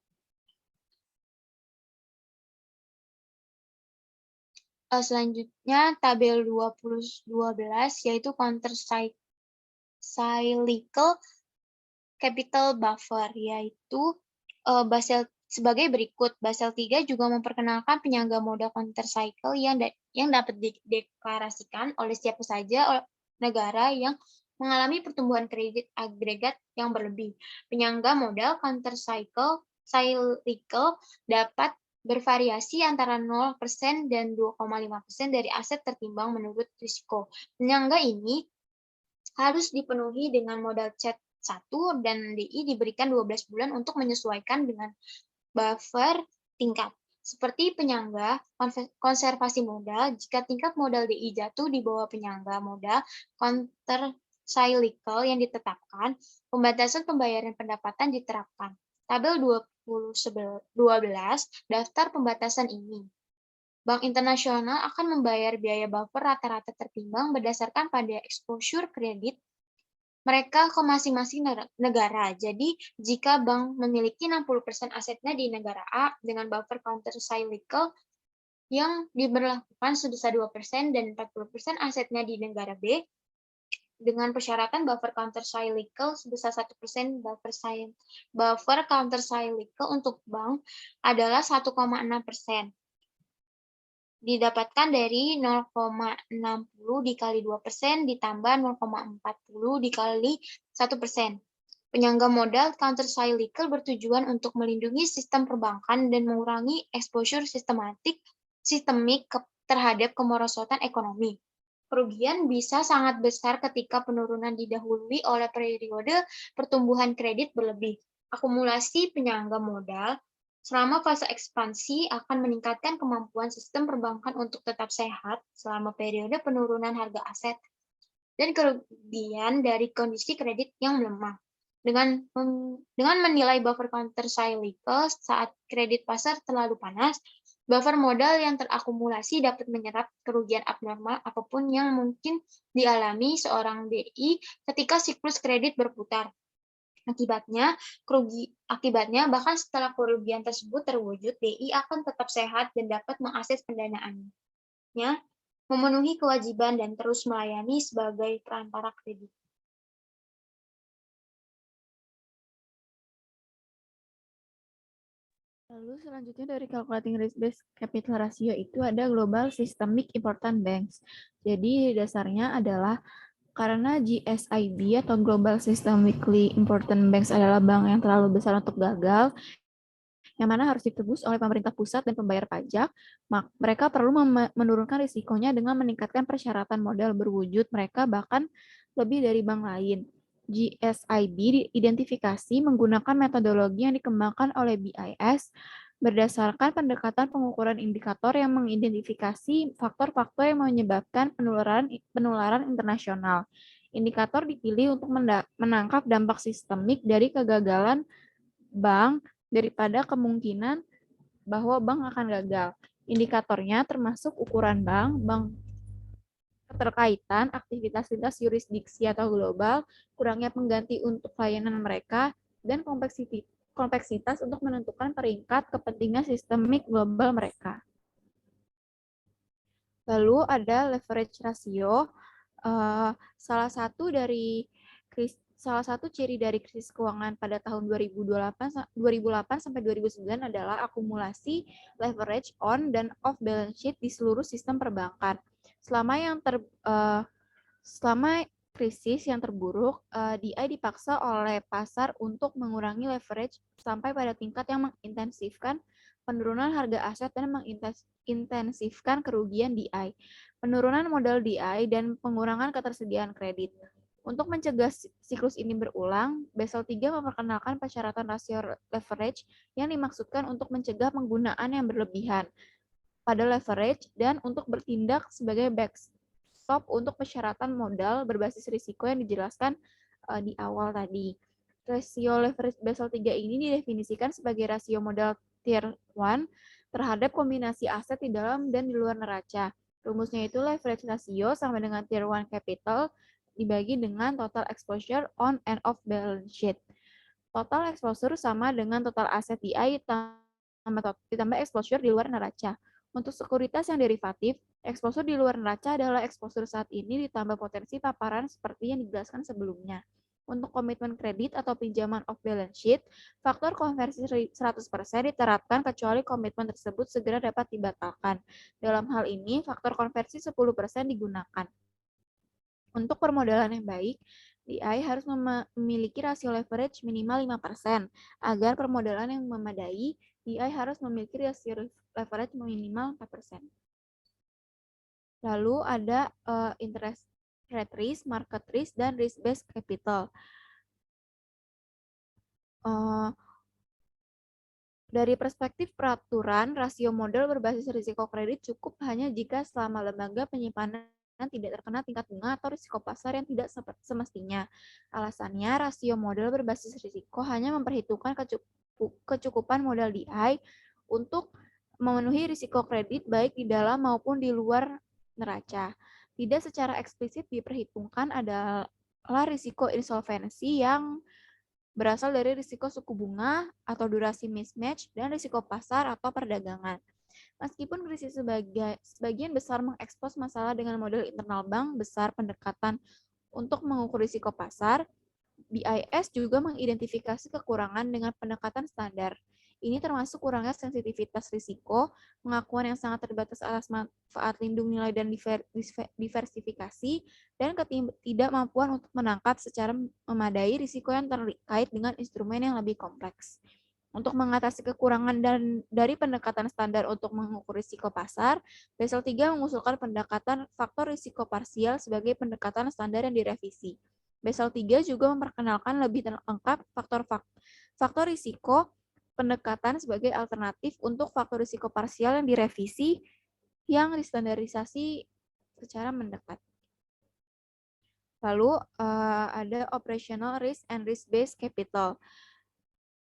Selanjutnya tabel 2012 yaitu counter-cyclical capital buffer, yaitu sebagai berikut. Basel III juga memperkenalkan penyangga modal counter-cycle yang dapat dideklarasikan oleh siapa saja negara yang mengalami pertumbuhan kredit agregat yang berlebih. Penyangga modal counter-cyclical dapat bervariasi antara 0% dan 2,5% dari aset tertimbang menurut risiko. Penyangga ini harus dipenuhi dengan modal C1 dan DI diberikan 12 bulan untuk menyesuaikan dengan buffer tingkat. Seperti penyangga konservasi modal, jika tingkat modal DI jatuh di bawah penyangga modal counter-cyclical yang ditetapkan, pembatasan pembayaran pendapatan diterapkan. Tabel 2012 daftar pembatasan ini. Bank Internasional akan membayar biaya buffer rata-rata tertimbang berdasarkan pada exposure kredit mereka ke masing-masing negara. Jadi, jika bank memiliki 60% asetnya di negara A dengan buffer counter-cyclical yang diberlakukan sebesar 2% dan 40% asetnya di negara B, dengan persyaratan buffer counter-cyclical sebesar 1% buffer counter-cyclical untuk bank adalah 1,6%. Didapatkan dari 0,60 dikali 2% ditambah 0,40 dikali 1%. Penyangga modal counter-cyclical bertujuan untuk melindungi sistem perbankan dan mengurangi exposure sistemik terhadap kemerosotan ekonomi. Kerugian bisa sangat besar ketika penurunan didahului oleh periode pertumbuhan kredit berlebih. Akumulasi penyangga modal selama fase ekspansi akan meningkatkan kemampuan sistem perbankan untuk tetap sehat selama periode penurunan harga aset dan kerugian dari kondisi kredit yang melemah. Dengan menilai buffer counter-cyclical saat kredit pasar terlalu panas, buffer modal yang terakumulasi dapat menyerap kerugian abnormal apapun yang mungkin dialami seorang DI ketika siklus kredit berputar. Akibatnya bahkan setelah kerugian tersebut terwujud, DI akan tetap sehat dan dapat mengakses pendanaannya, memenuhi kewajiban dan terus melayani sebagai perantara kredit. Lalu selanjutnya dari calculating risk-based capital ratio itu ada global systemic important banks. Jadi dasarnya adalah karena GSIB atau Global Systemically Important Banks adalah bank yang terlalu besar untuk gagal, yang mana harus ditebus oleh pemerintah pusat dan pembayar pajak, mereka perlu menurunkan risikonya dengan meningkatkan persyaratan modal berwujud mereka bahkan lebih dari bank lain. GSIB diidentifikasi menggunakan metodologi yang dikembangkan oleh BIS berdasarkan pendekatan pengukuran indikator yang mengidentifikasi faktor-faktor yang menyebabkan penularan internasional. Indikator dipilih untuk menangkap dampak sistemik dari kegagalan bank daripada kemungkinan bahwa bank akan gagal. Indikatornya termasuk ukuran bank keterkaitan aktivitas lintas yurisdiksi atau global, kurangnya pengganti untuk layanan mereka, dan kompleksitas untuk menentukan peringkat kepentingan sistemik global mereka. Lalu ada leverage ratio. Salah satu ciri dari krisis keuangan pada tahun 2008 sampai 2009 adalah akumulasi leverage on dan off balance sheet di seluruh sistem perbankan. Selama krisis yang terburuk, DI dipaksa oleh pasar untuk mengurangi leverage sampai pada tingkat yang mengintensifkan penurunan harga aset dan mengintensifkan kerugian DI, penurunan modal DI, dan pengurangan ketersediaan kredit. Untuk mencegah siklus ini berulang, Basel III memperkenalkan persyaratan rasio leverage yang dimaksudkan untuk mencegah penggunaan yang berlebihan pada leverage dan untuk bertindak sebagai backstop untuk persyaratan modal berbasis risiko yang dijelaskan di awal tadi. Rasio leverage Basel III ini didefinisikan sebagai rasio modal Tier 1 terhadap kombinasi aset di dalam dan di luar neraca. Rumusnya itu leverage ratio sama dengan Tier 1 capital dibagi dengan total exposure on and off balance sheet. Total exposure sama dengan total aset DI ditambah exposure di luar neraca. Untuk sekuritas yang derivatif, exposure di luar neraca adalah exposure saat ini ditambah potensi paparan seperti yang dijelaskan sebelumnya. Untuk komitmen kredit atau pinjaman off balance sheet, faktor konversi 100% diterapkan kecuali komitmen tersebut segera dapat dibatalkan. Dalam hal ini, faktor konversi 10% digunakan. Untuk permodalan yang baik, DI harus memiliki rasio leverage minimal 5%. Agar permodalan yang memadai, DI harus memiliki rasio leverage minimal 4%. Lalu ada interest rate risk, market risk, dan risk-based capital. Dari perspektif peraturan, rasio modal berbasis risiko kredit cukup hanya jika selama lembaga penyimpanan tidak terkena tingkat bunga atau risiko pasar yang tidak semestinya. Alasannya, rasio modal berbasis risiko hanya memperhitungkan kecukupan modal DI untuk memenuhi risiko kredit baik di dalam maupun di luar neraca. Tidak secara eksplisit diperhitungkan adalah risiko insolvensi yang berasal dari risiko suku bunga atau durasi mismatch dan risiko pasar atau perdagangan. Meskipun krisis sebagian besar mengekspos masalah dengan model internal bank besar pendekatan untuk mengukur risiko pasar, BIS juga mengidentifikasi kekurangan dengan pendekatan standar. Ini termasuk kurangnya sensitivitas risiko, pengakuan yang sangat terbatas atas manfaat lindung nilai dan diversifikasi, dan ketidakmampuan untuk menangkap secara memadai risiko yang terkait dengan instrumen yang lebih kompleks. Untuk mengatasi kekurangan dari pendekatan standar untuk mengukur risiko pasar, Basel III mengusulkan pendekatan faktor risiko parsial sebagai pendekatan standar yang direvisi. Basel III juga memperkenalkan lebih lengkap faktor risiko pendekatan sebagai alternatif untuk faktor risiko parsial yang direvisi yang distandarisasi secara mendekat. Lalu ada operational risk and risk-based capital.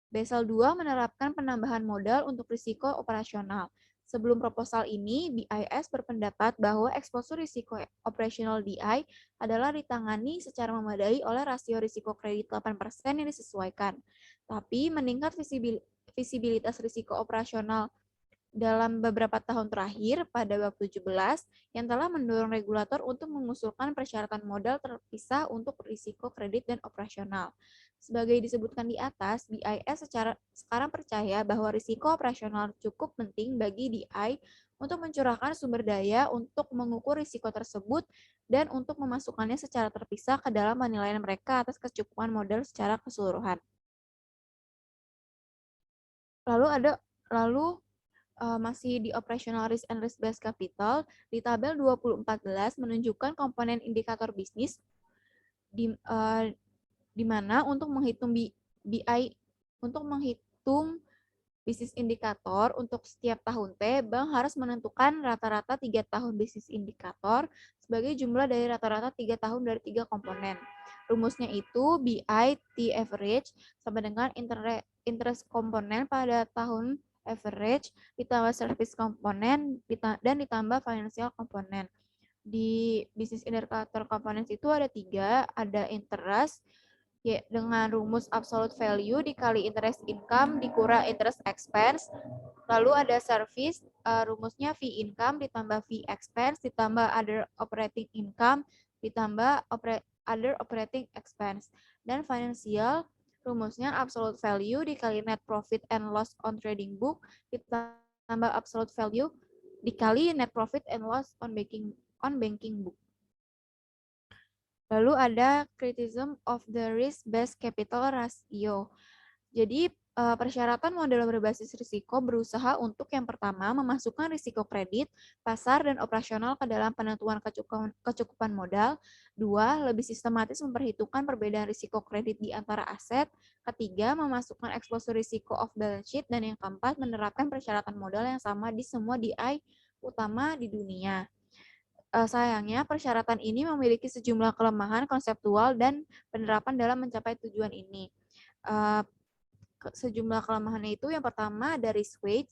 Basel II menerapkan penambahan modal untuk risiko operasional. Sebelum proposal ini, BIS berpendapat bahwa eksposur risiko operasional DI adalah ditangani secara memadai oleh rasio risiko kredit 8% yang disesuaikan. Tapi meningkat visibilitas risiko operasional dalam beberapa tahun terakhir pada bab 17 yang telah mendorong regulator untuk mengusulkan persyaratan modal terpisah untuk risiko kredit dan operasional. Sebagai disebutkan di atas, BIS sekarang percaya bahwa risiko operasional cukup penting bagi DI untuk mencurahkan sumber daya untuk mengukur risiko tersebut dan untuk memasukkannya secara terpisah ke dalam penilaian mereka atas kecukupan modal secara keseluruhan. Lalu masih di operational risk and risk-based capital, di tabel 2014 menunjukkan komponen indikator bisnis di mana untuk menghitung bisnis indikator untuk setiap tahun T, bank harus menentukan rata-rata 3 tahun bisnis indikator sebagai jumlah dari rata-rata 3 tahun dari 3 komponen. Rumusnya itu BI T average sama dengan interest komponen pada tahun average ditambah service komponen dan ditambah financial komponen. di bisnis indikator components itu ada 3, ada interest, ya, dengan rumus absolute value dikali interest income dikurang interest expense. Lalu ada service, rumusnya fee income ditambah fee expense ditambah other operating income ditambah other operating expense. Dan financial, rumusnya absolute value dikali net profit and loss on trading book ditambah absolute value dikali net profit and loss on banking book. Lalu ada criticism of the risk-based capital ratio. Jadi persyaratan model berbasis risiko berusaha untuk yang pertama memasukkan risiko kredit, pasar, dan operasional ke dalam penentuan kecukupan modal. 2, lebih sistematis memperhitungkan perbedaan risiko kredit di antara aset. Ketiga, memasukkan exposure risiko off balance sheet. Dan yang keempat, menerapkan persyaratan modal yang sama di semua DI utama di dunia. Sayangnya, persyaratan ini memiliki sejumlah kelemahan konseptual dan penerapan dalam mencapai tujuan ini. Sejumlah kelemahannya itu yang pertama dari risk weight,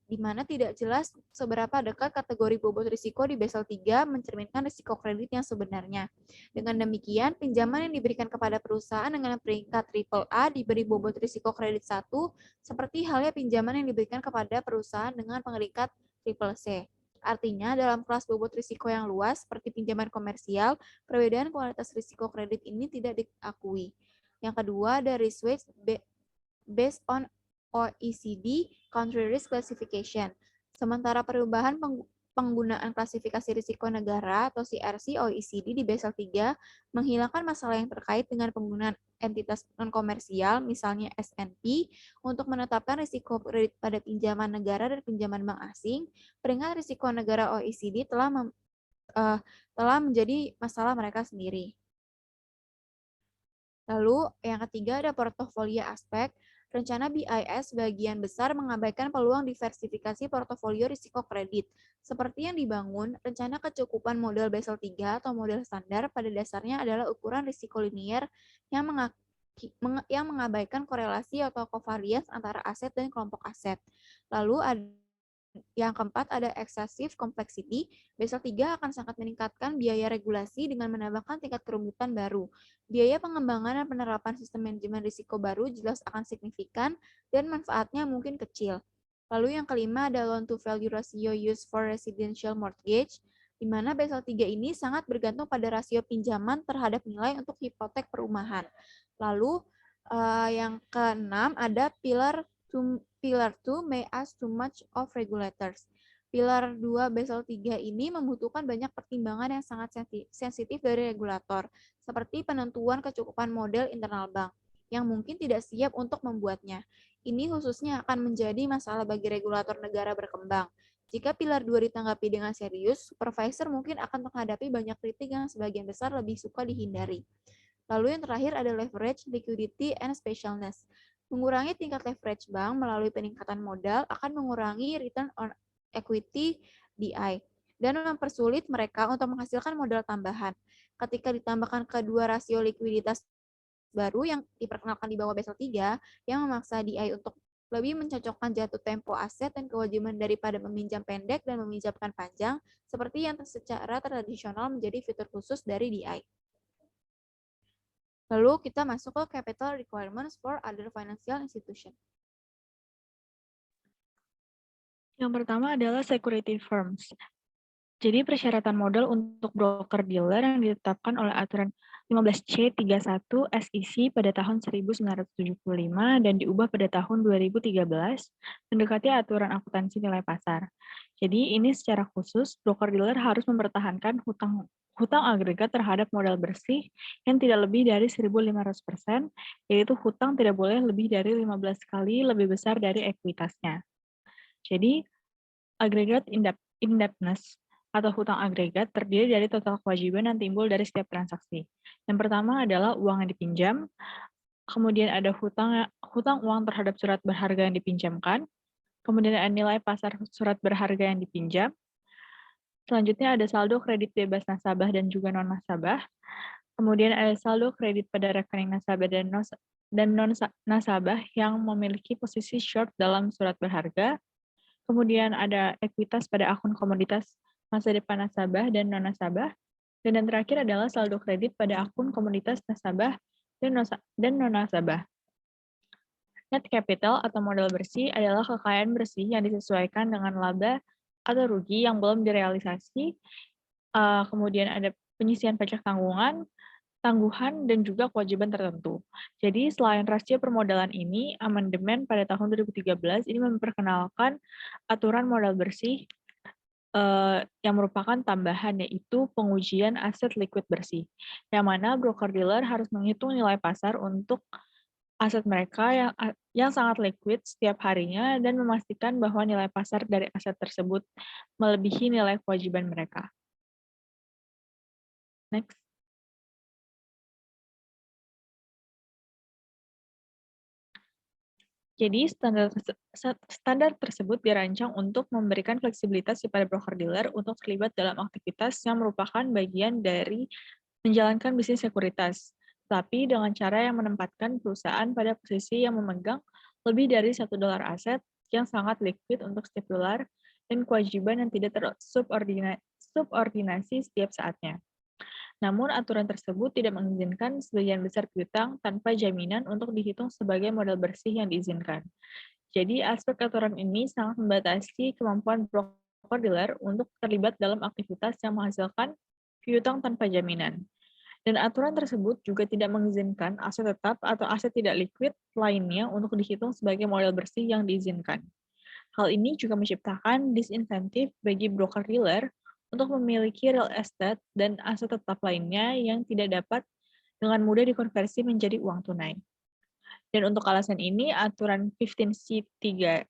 di mana tidak jelas seberapa dekat kategori bobot risiko di Basel III mencerminkan risiko kredit yang sebenarnya. Dengan demikian, pinjaman yang diberikan kepada perusahaan dengan peringkat AAA diberi bobot risiko kredit 1, seperti halnya pinjaman yang diberikan kepada perusahaan dengan peringkat CCC. Artinya, dalam kelas bobot risiko yang luas, seperti pinjaman komersial, perbedaan kualitas risiko kredit ini tidak diakui. Yang kedua, ada risk weight based on OECD Country Risk Classification. Sementara perubahan penggunaan klasifikasi risiko negara atau CRC OECD di Basel III menghilangkan masalah yang terkait dengan penggunaan entitas non-komersial, misalnya S&P, untuk menetapkan risiko kredit pada pinjaman negara dan pinjaman bank asing, peringkat risiko negara OECD telah menjadi masalah mereka sendiri. Lalu yang ketiga ada portofolio aspek. Rencana BIS sebagian besar mengabaikan peluang diversifikasi portofolio risiko kredit. Seperti yang dibangun, rencana kecukupan model Basel III atau model standar pada dasarnya adalah ukuran risiko linier yang mengabaikan korelasi atau covariance antara aset dan kelompok aset. Lalu yang keempat ada excessive complexity. Basel III akan sangat meningkatkan biaya regulasi dengan menambahkan tingkat kerumitan baru. Biaya pengembangan dan penerapan sistem manajemen risiko baru jelas akan signifikan dan manfaatnya mungkin kecil. Lalu yang kelima ada loan to value ratio used for residential mortgage, di mana Basel III ini sangat bergantung pada rasio pinjaman terhadap nilai untuk hipotek perumahan. Lalu yang keenam ada Pillar 2 may ask too much of regulators. Pilar 2 Basel III ini membutuhkan banyak pertimbangan yang sangat sensitif dari regulator, seperti penentuan kecukupan model internal bank, yang mungkin tidak siap untuk membuatnya. Ini khususnya akan menjadi masalah bagi regulator negara berkembang. Jika pilar 2 ditanggapi dengan serius, supervisor mungkin akan menghadapi banyak kritik yang sebagian besar lebih suka dihindari. Lalu yang terakhir ada leverage, liquidity, and specialness. Mengurangi tingkat leverage bank melalui peningkatan modal akan mengurangi return on equity DI dan mempersulit mereka untuk menghasilkan modal tambahan. Ketika ditambahkan kedua rasio likuiditas baru yang diperkenalkan di bawah Basel III yang memaksa DI untuk lebih mencocokkan jatuh tempo aset dan kewajiban daripada meminjam pendek dan meminjamkan panjang, seperti yang secara tradisional menjadi fitur khusus dari DI. Lalu kita masuk ke capital requirements for other financial institution. Yang pertama adalah security firms. Jadi persyaratan modal untuk broker dealer yang ditetapkan oleh aturan 15C31 SEC pada tahun 1975 dan diubah pada tahun 2013 mendekati aturan akuntansi nilai pasar. Jadi ini secara khusus broker dealer harus mempertahankan hutang agregat terhadap modal bersih yang tidak lebih dari 1.500%, yaitu hutang tidak boleh lebih dari 15 kali lebih besar dari ekuitasnya. Jadi, agregat indebtedness atau hutang agregat terdiri dari total kewajiban yang timbul dari setiap transaksi. Yang pertama adalah uang yang dipinjam, kemudian ada hutang uang terhadap surat berharga yang dipinjamkan, kemudian ada nilai pasar surat berharga yang dipinjam, selanjutnya ada saldo kredit bebas nasabah dan juga non-nasabah. Kemudian ada saldo kredit pada rekening nasabah dan non-nasabah yang memiliki posisi short dalam surat berharga. Kemudian ada ekuitas pada akun komoditas masa depan nasabah dan non-nasabah, dan yang terakhir adalah saldo kredit pada akun komoditas nasabah dan non-nasabah. Net capital atau modal bersih adalah kekayaan bersih yang disesuaikan dengan laba atau rugi yang belum direalisasi, kemudian ada penyisian pajak tangguhan, dan juga kewajiban tertentu. Jadi selain rasio permodalan ini, amandemen pada tahun 2013 ini memperkenalkan aturan modal bersih yang merupakan tambahan, yaitu pengujian aset liquid bersih, yang mana broker-dealer harus menghitung nilai pasar untuk aset mereka yang sangat liquid setiap harinya dan memastikan bahwa nilai pasar dari aset tersebut melebihi nilai kewajiban mereka. Next. Jadi standar tersebut dirancang untuk memberikan fleksibilitas kepada broker-dealer untuk terlibat dalam aktivitas yang merupakan bagian dari menjalankan bisnis sekuritas, tapi dengan cara yang menempatkan perusahaan pada posisi yang memegang lebih dari $1 aset yang sangat liquid untuk setiap dolar dan kewajiban yang tidak tersubordinasi setiap saatnya. Namun, aturan tersebut tidak mengizinkan sebagian besar piutang tanpa jaminan untuk dihitung sebagai modal bersih yang diizinkan. Jadi, aspek aturan ini sangat membatasi kemampuan broker-dealer untuk terlibat dalam aktivitas yang menghasilkan piutang tanpa jaminan. Dan aturan tersebut juga tidak mengizinkan aset tetap atau aset tidak liquid lainnya untuk dihitung sebagai modal bersih yang diizinkan. Hal ini juga menciptakan disinsentif bagi broker-dealer untuk memiliki real estate dan aset tetap lainnya yang tidak dapat dengan mudah dikonversi menjadi uang tunai. Dan untuk alasan ini, aturan 15C31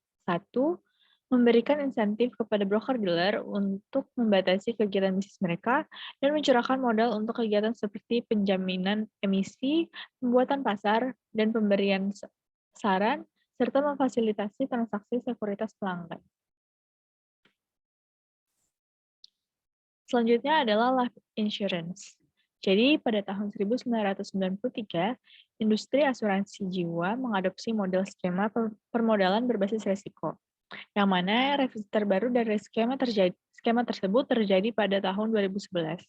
memberikan insentif kepada broker-dealer untuk membatasi kegiatan bisnis mereka dan mencurahkan modal untuk kegiatan seperti penjaminan emisi, pembuatan pasar, dan pemberian saran, serta memfasilitasi transaksi sekuritas pelanggan. Selanjutnya adalah life insurance. Jadi pada tahun 1993, industri asuransi jiwa mengadopsi model skema permodalan berbasis risiko, yang mana revisi terbaru dari skema tersebut terjadi pada tahun 2011.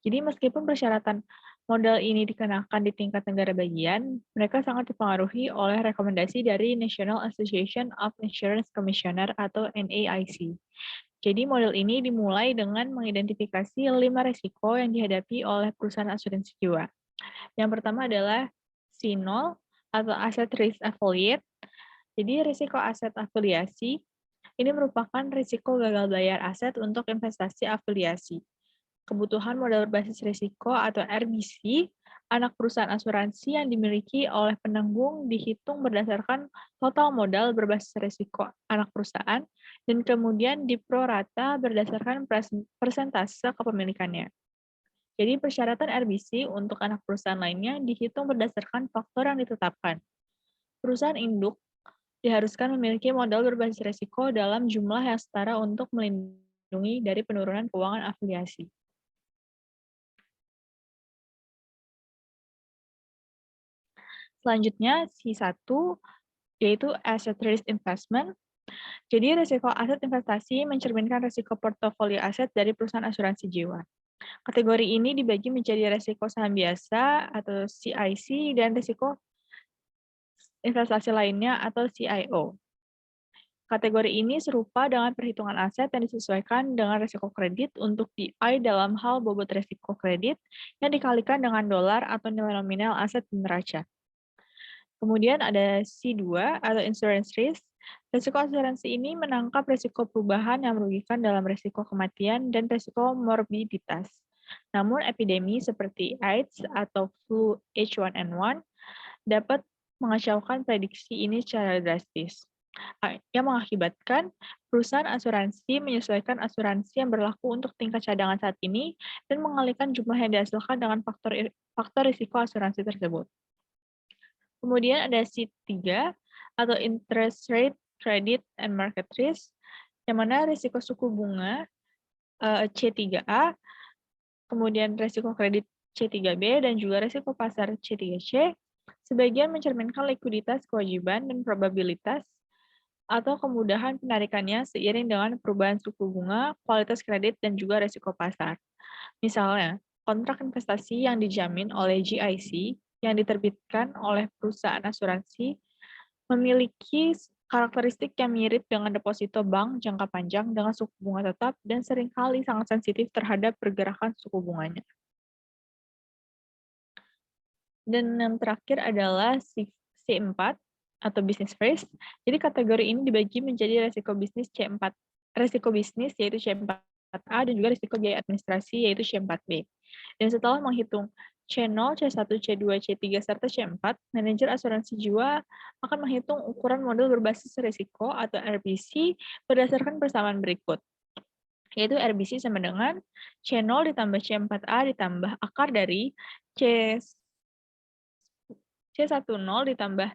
Jadi meskipun persyaratan modal ini dikenakan di tingkat negara bagian, mereka sangat dipengaruhi oleh rekomendasi dari National Association of Insurance Commissioner atau NAIC. Jadi model ini dimulai dengan mengidentifikasi 5 risiko yang dihadapi oleh perusahaan asuransi jiwa. Yang pertama adalah C0 atau Asset Risk Affiliate. Jadi risiko aset afiliasi ini merupakan risiko gagal bayar aset untuk investasi afiliasi. Kebutuhan modal berbasis risiko atau RBC, anak perusahaan asuransi yang dimiliki oleh penanggung dihitung berdasarkan total modal berbasis risiko anak perusahaan dan kemudian diprorata berdasarkan persentase kepemilikannya. Jadi persyaratan RBC untuk anak perusahaan lainnya dihitung berdasarkan faktor yang ditetapkan. Perusahaan induk diharuskan memiliki modal berbasis risiko dalam jumlah yang setara untuk melindungi dari penurunan keuangan afiliasi. Selanjutnya, C1, yaitu Asset Risk Investment. Jadi, risiko aset investasi mencerminkan risiko portofolio aset dari perusahaan asuransi jiwa. Kategori ini dibagi menjadi risiko saham biasa atau CIC dan risiko investasi lainnya atau CIO. Kategori ini serupa dengan perhitungan aset yang disesuaikan dengan risiko kredit untuk DI dalam hal bobot risiko kredit yang dikalikan dengan dolar atau nilai nominal aset di neraca. Kemudian ada C2 atau insurance risk. Risiko asuransi ini menangkap risiko perubahan yang merugikan dalam risiko kematian dan risiko morbiditas. Namun epidemi seperti AIDS atau flu H1N1 dapat mengacaukan prediksi ini secara drastis, yang mengakibatkan perusahaan asuransi menyesuaikan asuransi yang berlaku untuk tingkat cadangan saat ini dan mengalihkan jumlah yang dihasilkan dengan faktor risiko asuransi tersebut. Kemudian ada C3 atau interest rate, credit, and market risk, yang mana risiko suku bunga C3A, kemudian risiko kredit C3B, dan juga risiko pasar C3C, sebagian mencerminkan likuiditas, kewajiban, dan probabilitas atau kemudahan penarikannya seiring dengan perubahan suku bunga, kualitas kredit, dan juga resiko pasar. Misalnya, kontrak investasi yang dijamin oleh GIC yang diterbitkan oleh perusahaan asuransi memiliki karakteristik yang mirip dengan deposito bank jangka panjang dengan suku bunga tetap dan seringkali sangat sensitif terhadap pergerakan suku bunganya. Dan yang terakhir adalah C4 atau business risk. Jadi kategori ini dibagi menjadi resiko bisnis C4, resiko bisnis yaitu C4A dan juga risiko biaya administrasi yaitu C4B. Dan setelah menghitung C0, C1, C2, C3, serta C4, manajer asuransi jiwa akan menghitung ukuran model berbasis risiko atau RBC berdasarkan persamaan berikut. Yaitu RBC sama dengan C0 ditambah C4A ditambah akar dari C10 ditambah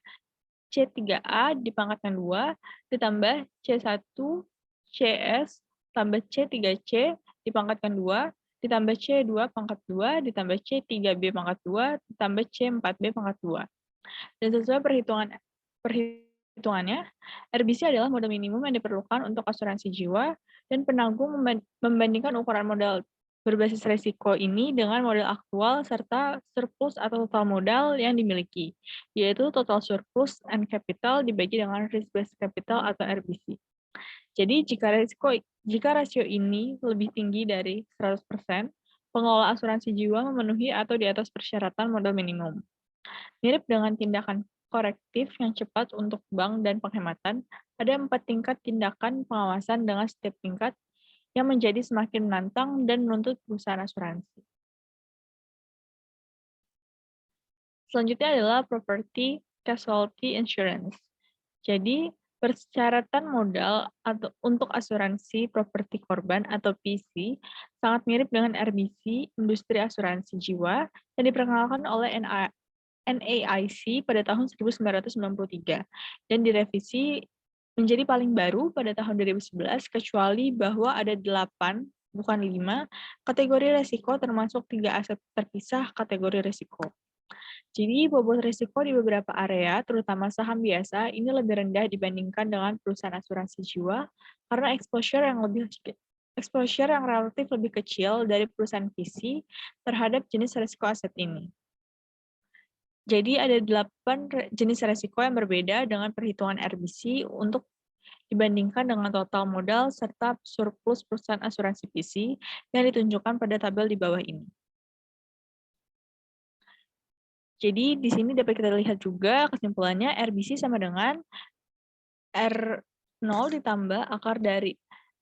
C3A dipangkatkan 2 ditambah C1 CS tambah C3C dipangkatkan 2 ditambah C2 pangkat 2 ditambah C3B pangkat 2 ditambah C4B pangkat 2. Dan sesuai perhitungannya, RBC adalah modal minimum yang diperlukan untuk asuransi jiwa dan penanggung membandingkan ukuran modal berbasis resiko ini dengan modal aktual serta surplus atau total modal yang dimiliki, yaitu total surplus and capital dibagi dengan risk-based capital atau RBC. Jadi jika rasio ini lebih tinggi dari 100%, pengelola asuransi jiwa memenuhi atau di atas persyaratan modal minimum. Mirip dengan tindakan korektif yang cepat untuk bank dan penghematan, ada 4 tingkat tindakan pengawasan dengan setiap tingkat yang menjadi semakin menantang dan menuntut perusahaan asuransi. Selanjutnya adalah property casualty insurance. Jadi, persyaratan modal atau untuk asuransi properti korban atau PC sangat mirip dengan RBC industri asuransi jiwa yang diperkenalkan oleh NAIC pada tahun 1993 dan direvisi menjadi paling baru pada tahun 2011 kecuali bahwa ada 8, bukan 5, kategori risiko termasuk 3 aset terpisah kategori risiko. Jadi bobot risiko di beberapa area, terutama saham biasa, ini lebih rendah dibandingkan dengan perusahaan asuransi jiwa karena exposure yang relatif lebih kecil dari perusahaan PC terhadap jenis risiko aset ini. Jadi ada 8 jenis risiko yang berbeda dengan perhitungan RBC untuk dibandingkan dengan total modal serta surplus perusahaan asuransi PC yang ditunjukkan pada tabel di bawah ini. Jadi di sini dapat kita lihat juga kesimpulannya RBC sama dengan R0 ditambah akar dari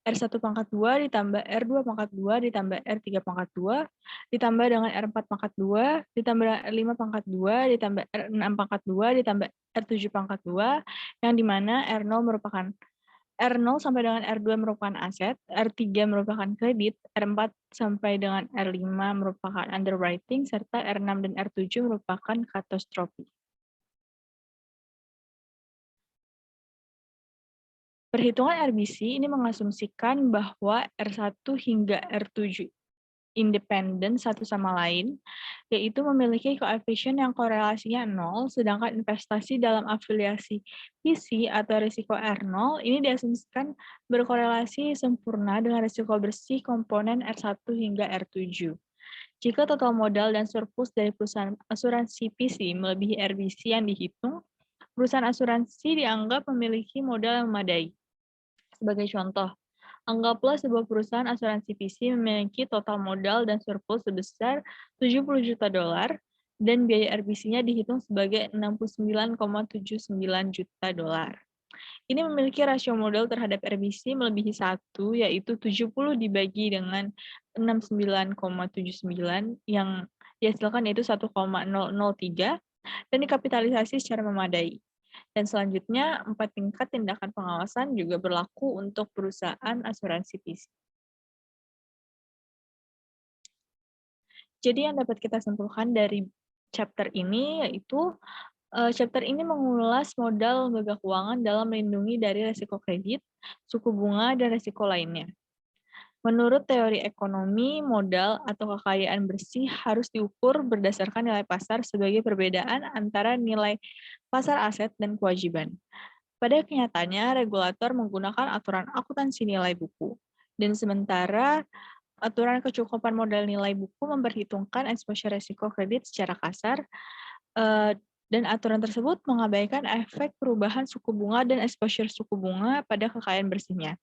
R1 pangkat 2 ditambah R2 pangkat 2 ditambah R3 pangkat 2 ditambah dengan R4 pangkat 2 ditambah R5 pangkat 2 ditambah R6 pangkat 2 ditambah R7 pangkat 2 yang dimana R0 sampai dengan R2 merupakan aset, R3 merupakan kredit, R4 sampai dengan R5 merupakan underwriting, serta R6 dan R7 merupakan katastrofi. Perhitungan RBC ini mengasumsikan bahwa R1 hingga R7 independen satu sama lain, yaitu memiliki koefisien yang korelasinya 0, sedangkan investasi dalam afiliasi PC atau risiko R0 ini diasumsikan berkorelasi sempurna dengan risiko bersih komponen R1 hingga R7. Jika total modal dan surplus dari perusahaan asuransi PC melebihi RBC yang dihitung, perusahaan asuransi dianggap memiliki modal yang memadai. Sebagai contoh, anggaplah sebuah perusahaan asuransi PC memiliki total modal dan surplus sebesar $70 juta dan biaya RBC-nya dihitung sebagai $69,79 juta. Ini memiliki rasio modal terhadap RBC melebihi 1, yaitu 70 dibagi dengan 69,79 yang dihasilkan yaitu 1,003 dan dikapitalisasi secara memadai. Dan selanjutnya, 4 tingkat tindakan pengawasan juga berlaku untuk perusahaan asuransi PC. Jadi yang dapat kita simpulkan dari chapter ini yaitu chapter ini mengulas modal lembaga keuangan dalam melindungi dari risiko kredit, suku bunga, dan risiko lainnya. Menurut teori ekonomi, modal atau kekayaan bersih harus diukur berdasarkan nilai pasar sebagai perbedaan antara nilai pasar aset dan kewajiban. Pada kenyataannya, regulator menggunakan aturan akuntansi nilai buku. Dan sementara aturan kecukupan modal nilai buku memperhitungkan exposure resiko kredit secara kasar, dan aturan tersebut mengabaikan efek perubahan suku bunga dan exposure suku bunga pada kekayaan bersihnya.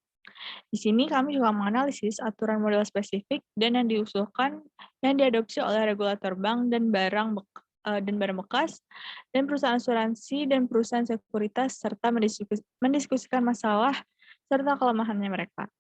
Di sini kami juga menganalisis aturan modal spesifik dan yang diusulkan yang diadopsi oleh regulator bank dan barang bekas, dan perusahaan asuransi dan perusahaan sekuritas, serta mendiskusikan masalah serta kelemahannya mereka.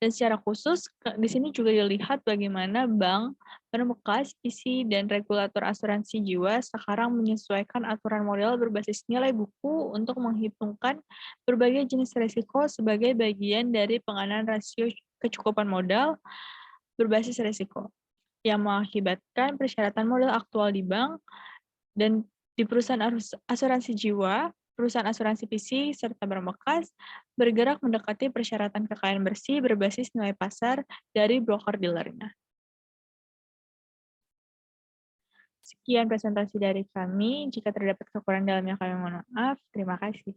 Dan secara khusus, di sini juga dilihat bagaimana bank, barang bekas, PC, dan regulator asuransi jiwa sekarang menyesuaikan aturan modal berbasis nilai buku untuk menghitungkan berbagai jenis risiko sebagai bagian dari pengadaan rasio kecukupan modal berbasis risiko, yang mengakibatkan persyaratan modal aktual di bank dan di perusahaan asuransi jiwa, perusahaan asuransi PC, serta barang bekas bergerak mendekati persyaratan kekayaan bersih berbasis nilai pasar dari broker-dealernya. Sekian presentasi dari kami. Jika terdapat kekurangan dalamnya, kami mohon maaf. Terima kasih.